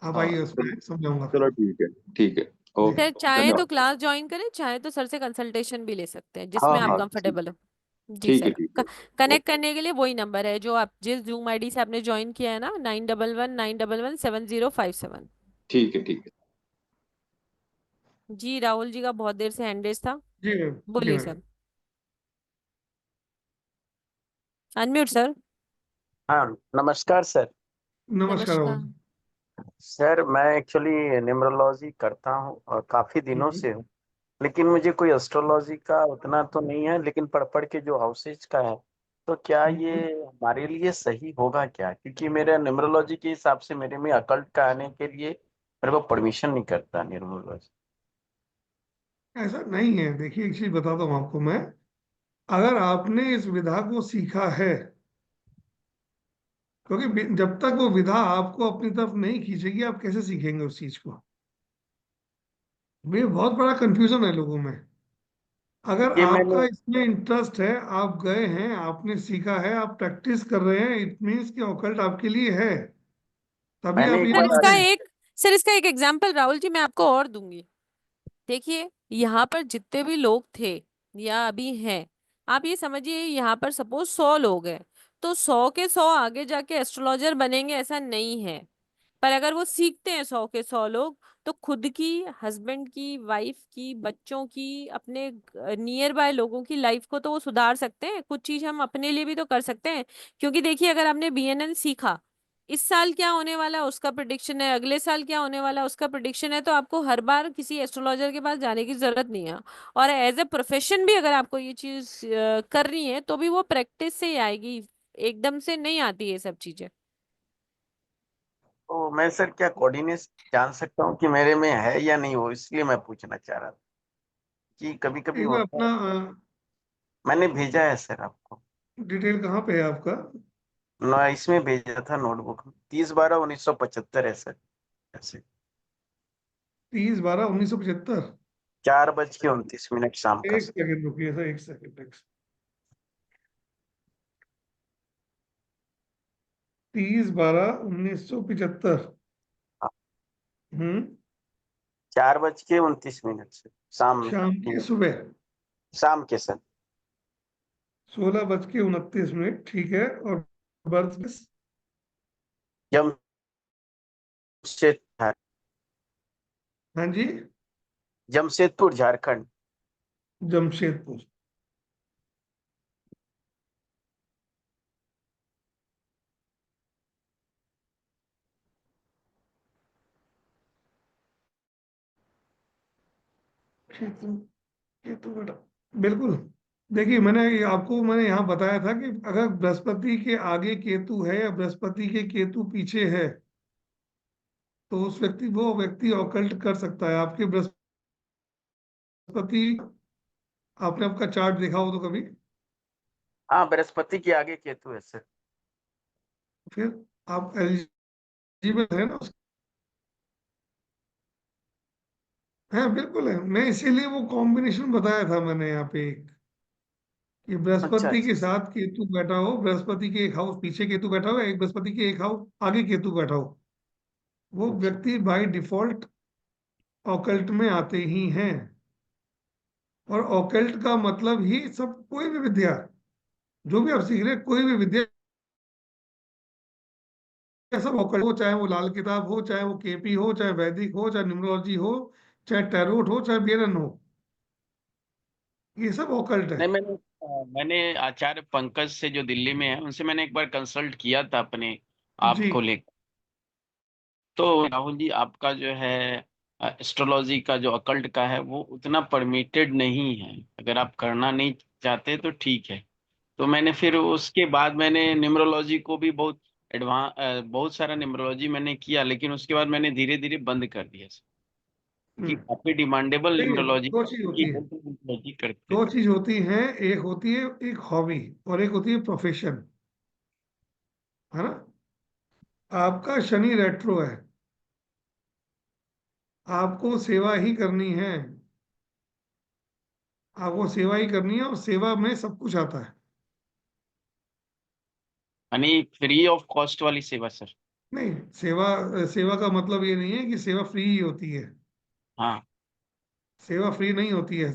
हाँ,
आइए, उसमें समझाऊंगा फिर।
चलो ठीक है, ठीक है।
जी।
ओके,
सर चाहे तो
धन्यवाद।
क्लास ज्वाइन करें, चाहे तो सर से कंसल्टेशन भी ले सकते हैं,
हाँ
जिसमें आप
हाँ, ठीक,
कंफर्टेबल हो। जी
ठीक है,
सर।
ठीक है।
कनेक्ट
ओके,
करने के लिए वही नंबर है जो आप जिस जूम आईडी से आपने ज्वाइन किया है ना, 9119117057।
ठीक है, ठीक है।
जी राहुल जी का बहुत देर से हैंड रेस था।
जी मैम, जी
बोलिए
मैम।
सर। Unmute sir.
हाँ, नमस्कार सर।
नमस्कार राहुल
नमस्कार।
जी।
सर मैं एक्चुअली न्यूमरोलॉजी करता हूँ और काफी दिनों
हम्म।
से हूँ, लेकिन मुझे कोई एस्ट्रोलॉजी का उतना तो नहीं है, लेकिन पढ़ पढ़ के जो हाउसेज का है, तो क्या ये
हम्म।
हमारे लिए सही होगा क्या? क्योंकि मेरे न्यूमरोलॉजी के हिसाब से मेरे में अकल्ट का आने के लिए मेरे को परमिशन नहीं करता न्यूमरोलॉजी।
ऐसा नहीं है, देखिए एक चीज बताता हूँ आपको मैं। अगर आपने इस विधा को सीखा है, क्योंकि जब तक वो विधा आपको अपनी तरफ नहीं खींचेगी, आप कैसे सीखेंगे उस चीज को? ये बहुत बड़ा कंफ्यूजन है लोगों में। अगर
ये
आपका
मैंने
इसमें इंटरेस्ट है, आप गए हैं, आपने सीखा है, आप प्रैक्टिस कर रहे हैं, इट मीन्स कि ऑकल्ट आपके लिए है, तभी
मैंने
आप
एक
ये
सर
बार
मान
इसका
रहे हैं।
एक सर इसका एक एग्जाम्पल राहुल जी मैं आपको और दूंगी। देखिए यहाँ पर जितने भी लोग थे या अभी हैं, आप ये समझिए यहाँ पर सपोज 100 लोग हैं, तो 100 के 100 आगे जाके एस्ट्रोलॉजर बनेंगे ऐसा नहीं है। पर अगर वो सीखते हैं 100 के 100 लोग, तो खुद की, हस्बैंड की, वाइफ की, बच्चों की, अपने नियर बाय लोगों की लाइफ को तो वो सुधार सकते हैं। कुछ चीज हम अपने लिए भी तो कर सकते हैं। क्योंकि देखिए अगर आपने बीएनएन सीखा, इस साल क्या होने वाला है उसका प्रिडिक्शन है, अगले साल क्या होने वाला है उसका प्रिडिक्शन है, तो आपको हर बार किसी एस्ट्रोलॉजर के पास जाने की जरूरत नहीं है। और एज ए प्रोफेशन भी अगर आपको ये चीज करनी है तो भी वो प्रैक्टिस से ही आएगी, एकदम से नहीं आती ये सब चीजें।
तो मैं सर क्या कोऑर्डिनेट जान सकता हूँ कि मेरे में है या नहीं हो, इसलिए मैं पूछना चाह रहा था कि कभी कभी
एक बार
होता है।
अपना
मैंने भेजा है सर आपको।
डिटेल कहाँ पे है आपका?
ना, इसमें भेजा था नोटबुक में, 30/12/1975 है सर। ऐसे
30/12/1975।
4:29 शाम का
एक
सर।
सेकंड रुकिए सर, एक सेकंड, 30/12/1975।
हाँ,
हम्म।
4:29 सर, शाम में।
शाम के सुबह
शाम के सर।
16:29, ठीक है। और बर्थ प्लेस?
जमशेद
हाँ जी,
जमशेदपुर झारखंड।
जमशेदपुर। केतु, केतु बेटा, बिल्कुल। देखिए मैंने यहाँ बताया था कि अगर बृहस्पति के आगे केतु है या बृहस्पति के केतु पीछे है, तो वो व्यक्ति ऑकल्ट कर सकता है। आपके बृहस्पति, आपने आपका चार्ट देखा हो तो कभी?
हाँ, बृहस्पति के आगे केतु है सर।
फिर आप एलिजिबल है ना? हाँ बिल्कुल है, मैं इसीलिए वो कॉम्बिनेशन बताया था मैंने यहाँ पे एक, कि
अच्छा
बृहस्पति
अच्छा।
के साथ केतु बैठा हो, बृहस्पति के एक हाउस पीछे केतु बैठा हो, एक बृहस्पति के एक हाउस आगे केतु बैठा हो, वो
अच्छा
व्यक्ति बाय डिफॉल्ट ऑकल्ट में आते ही हैं। और ऑकल्ट का मतलब ही सब, कोई भी विद्या, जो भी आप सीख रहे हैं, कोई भी विद्या, सब ऑकल्ट हो, चाहे वो लाल किताब हो, चाहे वो केपी हो, चाहे वैदिक हो, चाहे न्यूमरोलॉजी हो, चाहे टैरोट हो, चाहे बीएनएन हो, ये सब ऑकल्ट है।
नहीं, मैंने आचार्य पंकज से जो दिल्ली में है, उनसे मैंने एक बार कंसल्ट किया था अपने आप
जी।
को लेकर। तो राहुल जी, आपका जो है एस्ट्रोलॉजी का जो अकल्ट का है वो उतना परमिटेड नहीं है। अगर आप करना नहीं चाहते तो ठीक है, तो मैंने फिर उसके बाद मैंने न्यूमरोलॉजी को भी बहुत सारा न्यूमरोलॉजी मैंने किया, लेकिन उसके बाद मैंने धीरे धीरे बंद कर दिया सर, क्योंकि काफी डिमांडेबल
देखिए,
न्यूमरोलॉजी
दो चीज होती है,
न्यूमरोलॉजी करते
दो
थे।
चीज होती हैं। एक होती है एक हॉबी और एक होती है प्रोफेशन, है ना। आपका शनि रेट्रो है, आपको सेवा ही करनी है, आपको सेवा ही करनी है और सेवा में सब कुछ आता है।
यानी फ्री ऑफ कॉस्ट वाली सेवा सर।
नहीं, सेवा, सेवा का मतलब ये नहीं है कि सेवा फ्री ही होती है।
हाँ।
सेवा फ्री नहीं होती है।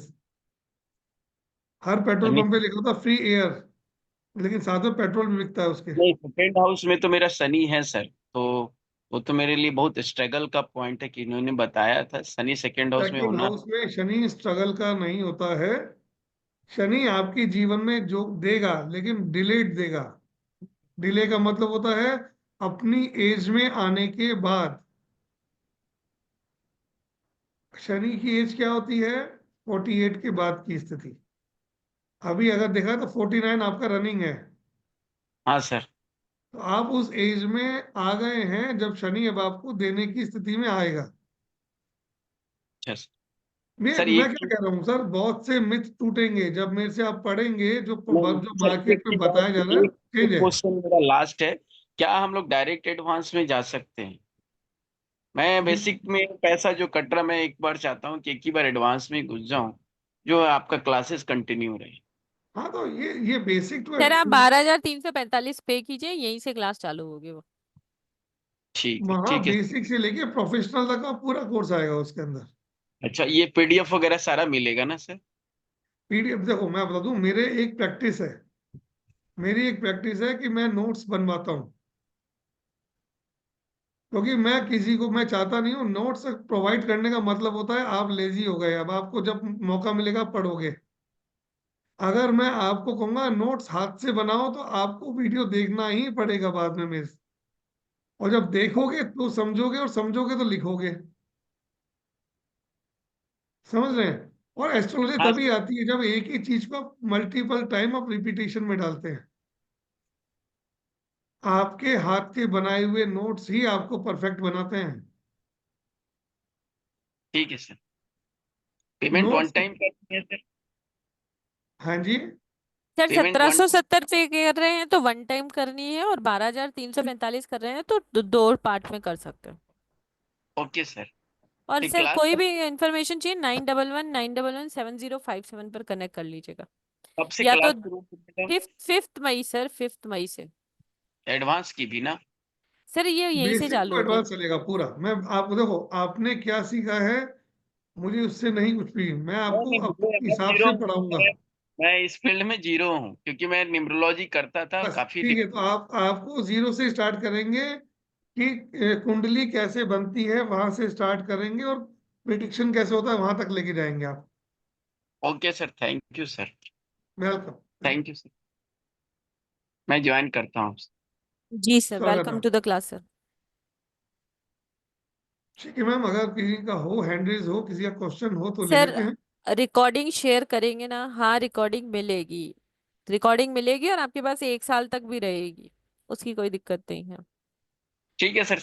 हर पेट्रोल
यानी
पंप पे लिखा होता फ्री एयर, लेकिन साथ में पेट्रोल भी बिकता है उसके।
नहीं, सेकेंड हाउस में तो मेरा शनि है सर, तो वो तो मेरे लिए बहुत स्ट्रगल का पॉइंट है कि इन्होंने बताया था शनि सेकेंड हाउस में
सेकंड
होना।
हाउस में शनि स्ट्रगल का नहीं होता है। शनि आपके जीवन में जो देगा, लेकिन डिलेड देगा। डिले का मतलब होता है अपनी एज में आने के बाद। शनि की एज क्या होती है? 48 के बाद की स्थिति। अभी अगर देखा तो 49 आपका रनिंग है,
हाँ सर।
तो आप उस एज में आ गए हैं जब शनि अब आपको देने की स्थिति में आएगा।
अच्छा सर।
मैं
सर
मैं
एक
क्या
चीज,
कह रहा हूँ सर, बहुत से मिथ टूटेंगे जब मेरे से आप पढ़ेंगे। जो
नहीं
जो
सर, एक
मार्केट में
चीज
बताया जा रहा है
एक
चेंज है।
क्वेश्चन मेरा लास्ट है, क्या हम लोग डायरेक्ट एडवांस में जा सकते हैं? मैं बेसिक में पैसा जो कट रहा, मैं एक बार चाहता हूँ कि एक ही बार एडवांस में घुस जाऊं, जो आपका क्लासेस कंटिन्यू रहे।
हाँ, तो ये बेसिक तो
सर आप 12,345 पे कीजिए, यहीं से क्लास चालू होगी वो।
ठीक है,
वहाँ
ठीक है।
बेसिक से लेके प्रोफेशनल तक का पूरा कोर्स आएगा उसके अंदर।
अच्छा, ये पीडीएफ वगैरह सारा मिलेगा ना सर?
पीडीएफ देखो, मैं बता दूं, मेरी एक प्रैक्टिस है कि मैं नोट्स बनवाता हूँ, क्योंकि मैं चाहता नहीं हूँ नोट्स प्रोवाइड करने का मतलब होता है आप लेजी हो गए, अब आपको जब मौका मिलेगा पढ़ोगे। अगर मैं आपको कहूंगा नोट्स हाथ से बनाओ तो आपको वीडियो देखना ही पड़ेगा बाद में मेरे से। और जब देखोगे तो समझोगे, और समझोगे तो लिखोगे। समझ रहे हैं? और एस्ट्रोलॉजी
हाँ
तभी
सर।
आती है जब एक ही चीज को मल्टीपल टाइम आप रिपीटेशन में डालते हैं। आपके हाथ के बनाए हुए नोट्स ही आपको परफेक्ट बनाते हैं।
ठीक है sir. Payment one
notes.
Time करते हैं सर?
हाँ जी।
सर
पेमेंट वन
1770 पे कर रहे हैं तो वन टाइम करनी है, और 12,345 कर रहे हैं तो दो पार्ट में कर सकते हैं।
Okay sir.
और
फिर
सर
क्लास
कोई भी इंफॉर्मेशन चाहिए 9119117057 पर कनेक्ट कर लीजिएगा।
कब से
या तो
क्लास शुरू होगा?
फिफ्थ मई सर, 5 मई से।
एडवांस की भी ना?
सर ये यहीं से
बेसिक
चालू
टू
होगी।
एडवांस चलेगा पूरा। मैं आपको देखो, आपने क्या सीखा है, मुझे उससे नहीं कुछ भी, मैं आपको
नहीं,
अपने
मैं
हिसाब
जीरो
से
हूँ।
पढ़ाऊंगा।
मैं इस फील्ड में जीरो हूँ, क्योंकि मैं न्यूमरोलॉजी करता था
बस
काफी
ठीक
दिन।
है, तो आपको जीरो से स्टार्ट करेंगे कि कुंडली कैसे बनती है, वहां से स्टार्ट करेंगे, और प्रिडिक्शन कैसे होता है वहां तक लेके जाएंगे आप।
Okay sir, thank you sir.
Welcome.
Thank you sir. मैं ज्वाइन करता हूँ।
जी सर,
स्वागत है
वेलकम टू
आपका।
The class sir.
ठीक है मैम, अगर किसी का हो, हैंड रेज हो, किसी का क्वेश्चन हो तो ले
सर
लेते हैं।
रिकॉर्डिंग शेयर करेंगे ना? हाँ, रिकॉर्डिंग मिलेगी। रिकॉर्डिंग मिलेगी और आपके पास 1 साल तक भी रहेगी, उसकी कोई दिक्कत नहीं है।
ठीक है सर,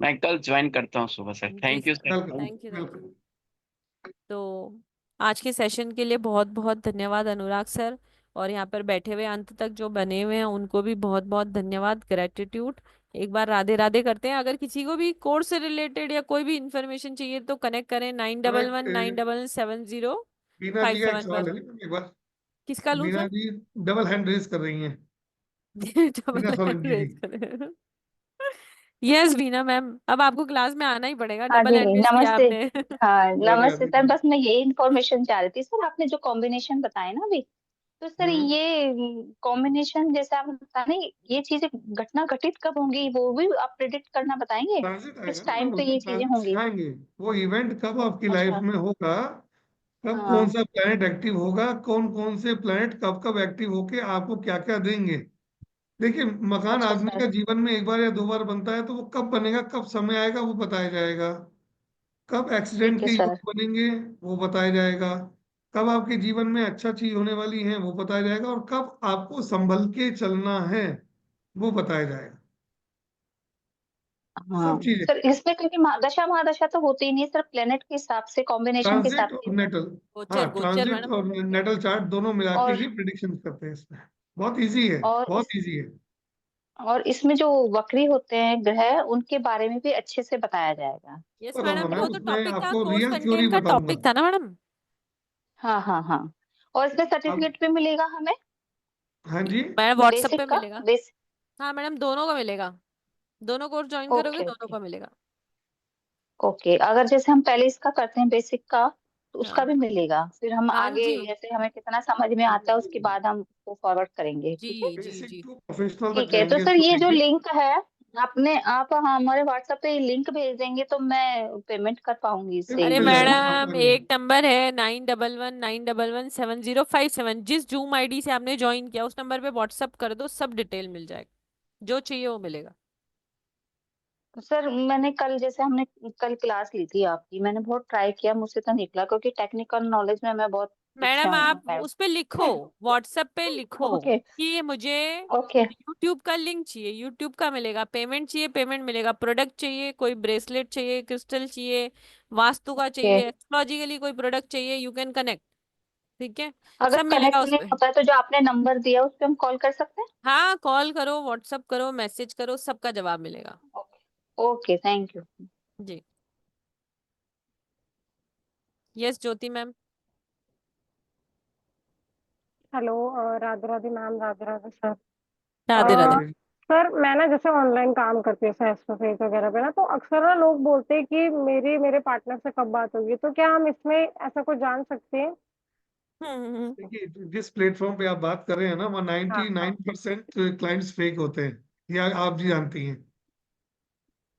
मैं कल ज्वाइन करता हूँ सुबह सर।
जी
thank you
sir,
sir.
Welcome
thank you, thank you.
Welcome.
तो आज के सेशन के लिए बहुत बहुत धन्यवाद अनुराग सर, और यहाँ पर बैठे हुए अंत तक जो बने हुए हैं उनको भी बहुत बहुत धन्यवाद, ग्रेटिट्यूड। एक बार राधे राधे करते हैं। अगर किसी को भी कोर्स से रिलेटेड या कोई भी इंफॉर्मेशन चाहिए तो कनेक्ट करें nine double one nine
connect.
Double seven zero
बीना
फाइव
जी का एक
सेवन
सवाल
पर।
है ना एक बार।
किसका लूं
बीना
सर?
जी डबल हैंड रेज कर रही हैं। बीना
डबल
सोलंकी जी।
रेज करें। यस बीना मैम, अब आपको क्लास में आना ही पड़ेगा,
हाँ
डबल
जी,
हैंड रेज किया
नमस्ते।
आपने।
हाँ
राधे
नमस्ते
राधे
सर,
जी।
बस मैं ये इन्फॉर्मेशन चाह रही थी सर, आपने जो कॉम्बिनेशन बताया ना अभी, तो सर
हम्म।
ये कॉम्बिनेशन जैसे आप बता रहे हैं, ये चीजें घटना घटित कब होंगी वो भी आप प्रिडिक्ट करना बताएंगे?
ट्रांजिट आएगा
किस
ना
टाइम
मैम,
पे
उसमें
ये चीजें
ट्रांजिट
होंगी?
सिखाएंगे। वो इवेंट कब आपकी लाइफ
अच्छा।
में होगा, कब कौन
हाँ।
सा प्लेनेट एक्टिव होगा, कौन कौन से प्लेनेट कब कब एक्टिव होके आपको क्या क्या देंगे। देखिए, मकान
अच्छा
आदमी
सर।
का जीवन में एक बार या दो बार बनता है, तो वो कब बनेगा, कब समय आएगा वो बताया जाएगा। कब एक्सीडेंट
ठीक है
के योग
सर।
बनेंगे वो बताया जाएगा। कब आपके जीवन में अच्छा चीज होने वाली है वो बताया जाएगा, और कब आपको संभल के चलना है वो बताया जाएगा।
हाँ
सब चीजें,
सर, इसमें क्योंकि दशा महादशा तो होती ही नहीं सर, प्लेनेट के हिसाब से, कॉम्बिनेशन के हिसाब
ट्रांजिट और
से।
नेटल। हाँ,
गोचर गोचर
ट्रांजिट
मैडम।
और नेटल चार्ट दोनों मिला के
और
ही प्रिडिक्शन करते हैं इसमें। बहुत इजी है,
और
बहुत
इस
इजी है।
और इसमें जो वक्री होते हैं ग्रह, उनके बारे में भी अच्छे से बताया जाएगा।
यस
बताऊंगा
मैडम, वो
मैम,
तो
उसमें
टॉपिक था,
आपको
कोर्स
रियल थ्योरी
कंटेंट का
बताऊंगा।
टॉपिक था ना मैडम।
हाँ हाँ हाँ। और इसमें
अब
सर्टिफिकेट भी मिलेगा हमें,
हाँ जी,
मैडम व्हाट्सएप पे
बेसिक का
मिलेगा।
बेस।
हाँ मैडम, दोनों का मिलेगा। दोनों कोर्स ज्वाइन करोगे,
ओके
दोनों
ओके
का मिलेगा।
ओके, अगर जैसे हम पहले इसका करते हैं बेसिक का, तो उसका
हाँ
भी मिलेगा, फिर हम
हाँ
आगे
जी
जैसे हमें कितना समझ में आता है उसके बाद हम उसको फॉरवर्ड करेंगे,
जी
ठीक है।
जी
बेसिक
जी।
टू प्रोफेशनल तक
ठीक है, तो
जाएंगे
सर
इसको
ये जो
लेके।
लिंक है, आप हमारे व्हाट्सएप पे लिंक भेज देंगे तो मैं पेमेंट कर पाऊंगी इससे
अरे
बिल्कुल
इजीली
मैम,
ना।
आप
मैडम, एक नंबर है 9119117057, जिस जूम आईडी से आपने ज्वाइन किया उस नंबर पे व्हाट्सअप कर दो, सब डिटेल मिल जाएगा, जो चाहिए वो मिलेगा।
सर मैंने कल, जैसे हमने कल क्लास ली थी आपकी, मैंने बहुत ट्राई किया, मुझसे तो निकला, क्योंकि टेक्निकल नॉलेज में मैं बहुत पीछे
मैडम
हूँ
आप
मैम।
उस पे लिखो, व्हाट्सएप पे लिखो
ओके
कि ये मुझे
ओके
यूट्यूब का लिंक चाहिए, यूट्यूब का मिलेगा, पेमेंट चाहिए, पेमेंट मिलेगा, प्रोडक्ट चाहिए, कोई ब्रेसलेट चाहिए, क्रिस्टल चाहिए, वास्तु का
ओके।
चाहिए, एस्ट्रोलॉजिकली कोई प्रोडक्ट चाहिए, यू कैन कनेक्ट। ठीक है,
अगर
सब मिलेगा
कनेक्ट
उस
नहीं
पे।
होता है तो जो आपने नंबर दिया उस पे हम कॉल कर सकते हैं।
हाँ, कॉल करो, व्हाट्सअप करो, मैसेज करो, सबका जवाब मिलेगा।
Okay okay, thank you.
जी। Yes Jyoti ma'am.
Hello, Radhe Radhe ma'am, Radhe Radhe sir.
Radhe
Radhe
Radhe.
Radhe.
Sir मैं ना जैसे ऑनलाइन काम करती हूँ फेस वगैरह पे ना, तो अक्सर ना लोग बोलते हैं कि मेरी मेरे पार्टनर से कब बात होगी, तो क्या हम इसमें ऐसा कुछ जान सकते हैं?
देखिए, जिस प्लेटफॉर्म पे आप बात कर रहे हैं ना, वो
हाँ हाँ
99% क्लाइंट्स फेक होते हैं, ये आप जी जानती हैं,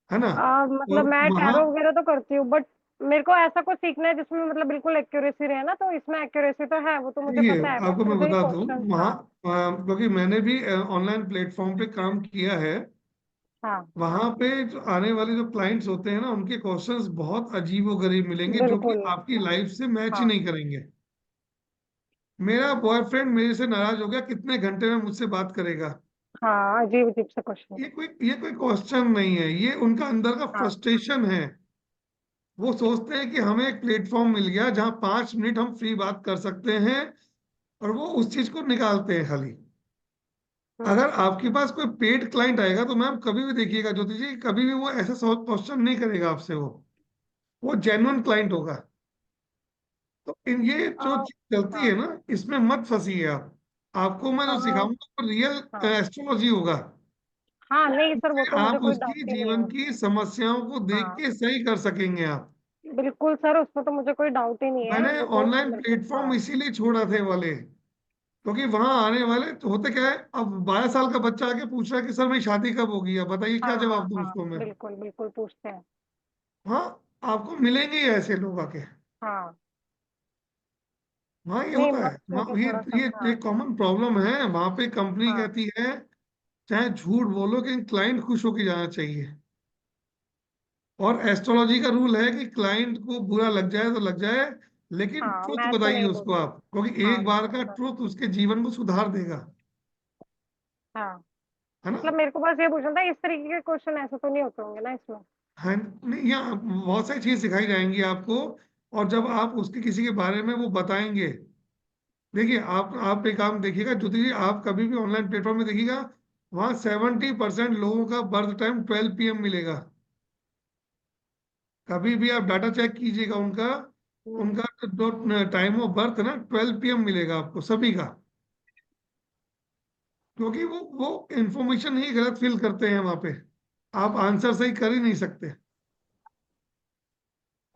है ना।
मतलब
और
मैं
वहाँ,
टैरो वगैरह तो करती हूँ, बट मेरे को ऐसा कुछ सीखना है जिसमें मतलब बिल्कुल एक्यूरेसी रहे ना, तो इसमें एक्यूरेसी तो है, वो तो मुझे
देखिए
पता है, बट
आपको मैं
मुझे ये
बता दूं,
क्वेश्चन।
वहाँ
हाँ
क्योंकि मैंने भी ऑनलाइन प्लेटफॉर्म पे काम किया है,
हाँ
वहां पे जो आने वाले जो क्लाइंट्स होते हैं ना, उनके क्वेश्चंस बहुत अजीबोगरीब मिलेंगे जो कि
बिल्कुल।
आपकी लाइफ से मैच ही
हाँ
नहीं करेंगे। मेरा बॉयफ्रेंड मेरे से नाराज हो गया, कितने घंटे में मुझसे बात करेगा?
हाँ, अजीब अजीब से क्वेश्चन।
ये कोई क्वेश्चन नहीं है, ये उनका अंदर का
हाँ
फ्रस्ट्रेशन है। वो सोचते हैं कि हमें एक प्लेटफॉर्म मिल गया जहां 5 मिनट हम फ्री बात कर सकते हैं, और वो उस चीज को निकालते हैं खाली।
हम्म।
अगर आपके पास कोई पेड क्लाइंट आएगा तो मैम कभी भी देखिएगा ज्योति जी, कभी भी वो ऐसा क्वेश्चन नहीं करेगा आपसे, वो जेन्युइन क्लाइंट होगा। तो इन ये जो
आ,
चीज चलती है
हाँ
ना, इसमें मत फंसिए आप। आपको मैं जो
आ,
सिखाऊंगा वो रियल
हाँ
एस्ट्रोलॉजी होगा।
हाँ, नहीं सर, वो
उससे
तो मुझे
आप
कोई
उसकी
डाउट ही नहीं
जीवन
है।
की समस्याओं को देख
हाँ
के सही कर सकेंगे आप।
बिल्कुल सर, उसमें तो मुझे कोई डाउट ही नहीं है,
मैंने
वो तो
ऑनलाइन
बिल्कुल।
प्लेटफॉर्म
हाँ
इसीलिए छोड़ा थे वाले, क्योंकि वहां आने वाले तो होते क्या है, अब 12 साल का बच्चा आके पूछ रहा है कि सर मेरी शादी कब होगी, अब बताइए क्या
हाँ हाँ
जवाब दूं
हाँ,
उसको मैं।
बिल्कुल बिल्कुल पूछते हैं।
हाँ, आपको मिलेंगे ही ऐसे लोग आके।
हाँ
वहाँ ये
नहीं,
होता है,
बस मुझे
ये
थोड़ा सा।
ये
हाँ
एक कॉमन प्रॉब्लम है वहां पे। कंपनी
हाँ
कहती है चाहे झूठ बोलो कि क्लाइंट खुश होके जाना चाहिए, और एस्ट्रोलॉजी का रूल है कि क्लाइंट को बुरा लग जाए तो लग जाए, लेकिन
हाँ,
ट्रुथ
मैं तो
बताइए
नहीं
उसको
बोलती।
आप, क्योंकि
हाँ
एक बार का
बिल्कुल सर।
ट्रुथ उसके जीवन को सुधार देगा,
हाँ,
है ना।
मतलब मेरे को बस ये पूछना था, इस तरीके के क्वेश्चन ऐसे तो नहीं होते होंगे ना इसमें?
हाँ, नहीं, यहाँ बहुत सारी चीजें सिखाई जाएंगी आपको, और जब आप उसके किसी के बारे में वो बताएंगे, देखिए आप एक काम देखिएगा ज्योति जी, आप कभी भी ऑनलाइन प्लेटफॉर्म में देखिएगा, वहाँ 70% लोगों का बर्थ टाइम 12 PM मिलेगा। कभी भी आप डाटा चेक कीजिएगा उनका,
हम्म।
उनका जो टाइम ऑफ बर्थ ना 12 PM मिलेगा आपको सभी का, क्योंकि वो इंफॉर्मेशन ही गलत फिल करते हैं वहां पे, आप आंसर सही कर ही नहीं सकते।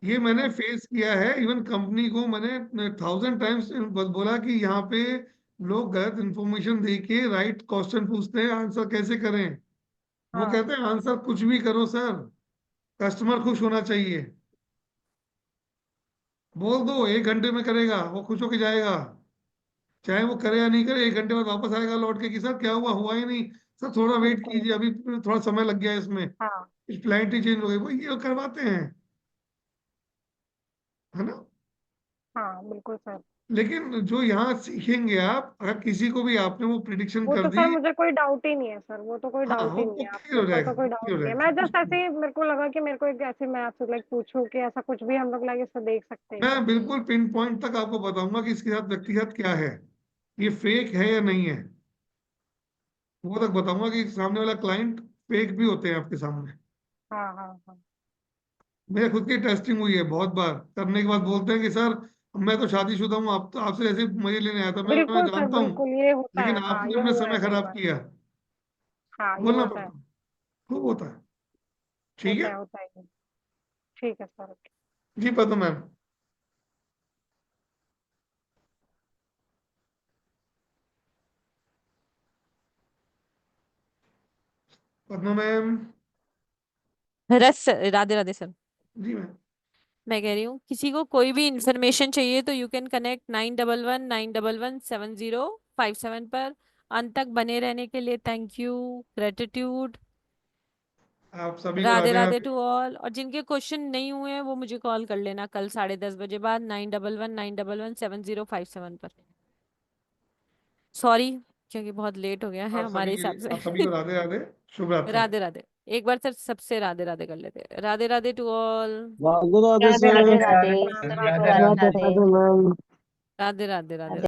ये मैंने फेस किया है, इवन कंपनी को मैंने 1000 टाइम्स बोला कि यहाँ पे लोग गलत इंफॉर्मेशन दे के राइट क्वेश्चन पूछते हैं, आंसर कैसे करें। वो
हाँ
कहते हैं आंसर कुछ भी करो सर, कस्टमर खुश होना चाहिए। बोल दो 1 घंटे में करेगा, वो खुश होके जाएगा, चाहे वो करे या नहीं करे, 1 घंटे बाद वापस आएगा लौट के कि सर क्या हुआ, हुआ ही नहीं, सर थोड़ा वेट
बिल्कुल।
कीजिए, अभी थोड़ा समय लग गया इसमें,
हाँ
इस क्लाइंट ही चेंज हो गई, वो ये करवाते हैं, है ना।
हाँ बिल्कुल सर।
लेकिन जो यहाँ सीखेंगे आप, अगर किसी को भी आपने वो प्रिडिक्शन
वो
कर
तो
दी,
सर मुझे कोई डाउट ही नहीं है सर, वो तो कोई
हाँ
डाउट ही नहीं
वो
है, आप
क्लियर हो
उसका
जाएगा,
तो कोई
क्लियर
डाउट
हो
नहीं है।
जाएगा।
मैं जस्ट ऐसे ही मेरे को लगा कि मेरे को एक ऐसे मैं आपसे लाइक पूछूं कि ऐसा कुछ भी हम लोग लाइक इससे देख सकते हैं क्या?
मैं बिल्कुल पिन पॉइंट तक आपको बताऊंगा कि इसके साथ व्यक्तिगत क्या है, ये फेक है या नहीं है, वो तक बताऊंगा कि सामने वाला क्लाइंट फेक भी होते हैं आपके सामने।
हाँ हाँ हाँ।
मेरे खुद की टेस्टिंग हुई है बहुत बार, करने के बाद बोलते हैं कि सर मैं तो शादीशुदा हूँ, आप तो आपसे ऐसे मजे लेने आया था, मैं
बिल्कुल सर,
जानता हूँ,
बिल्कुल ये होता
लेकिन
है, हाँ
आपने
ये
अपना
हुआ है
समय
कई
खराब
बार।
किया।
हाँ ये
बोलना
होता है,
पड़ता है, खूब होता है। ठीक है
होता है ये। ठीक है सर।
जी Padma ma'am. Padma ma'am.
Radhe Radhe sir.
जी मैम।
मैं कह रही हूँ किसी को कोई भी इंफॉर्मेशन चाहिए तो यू कैन कनेक्ट 9119117057 पर। अंत तक बने रहने के लिए थैंक यू, ग्रेटिट्यूड,
आप सभी को
राधे
राधे
राधे
राधे।
To all. और जिनके क्वेश्चन नहीं हुए हैं वो मुझे कॉल कर लेना कल 10:30 बजे बाद 9119117057 पर। सॉरी क्योंकि बहुत लेट हो गया है
आप
हमारे
सभी के
हिसाब
लिए,
से।
आप सभी को राधे राधे, शुभ रात्रि।
राधे राधे। एक बार सर सबसे राधे राधे कर लेते हैं। Radhe Radhe to all.
Radhe Radhe
Radhe
sir.
Radhe
Radhe
Radhe
Radhe
Radhe
Radhe
Radhe
Radhe.
Radhe ma'am.
Radhe Radhe Radhe.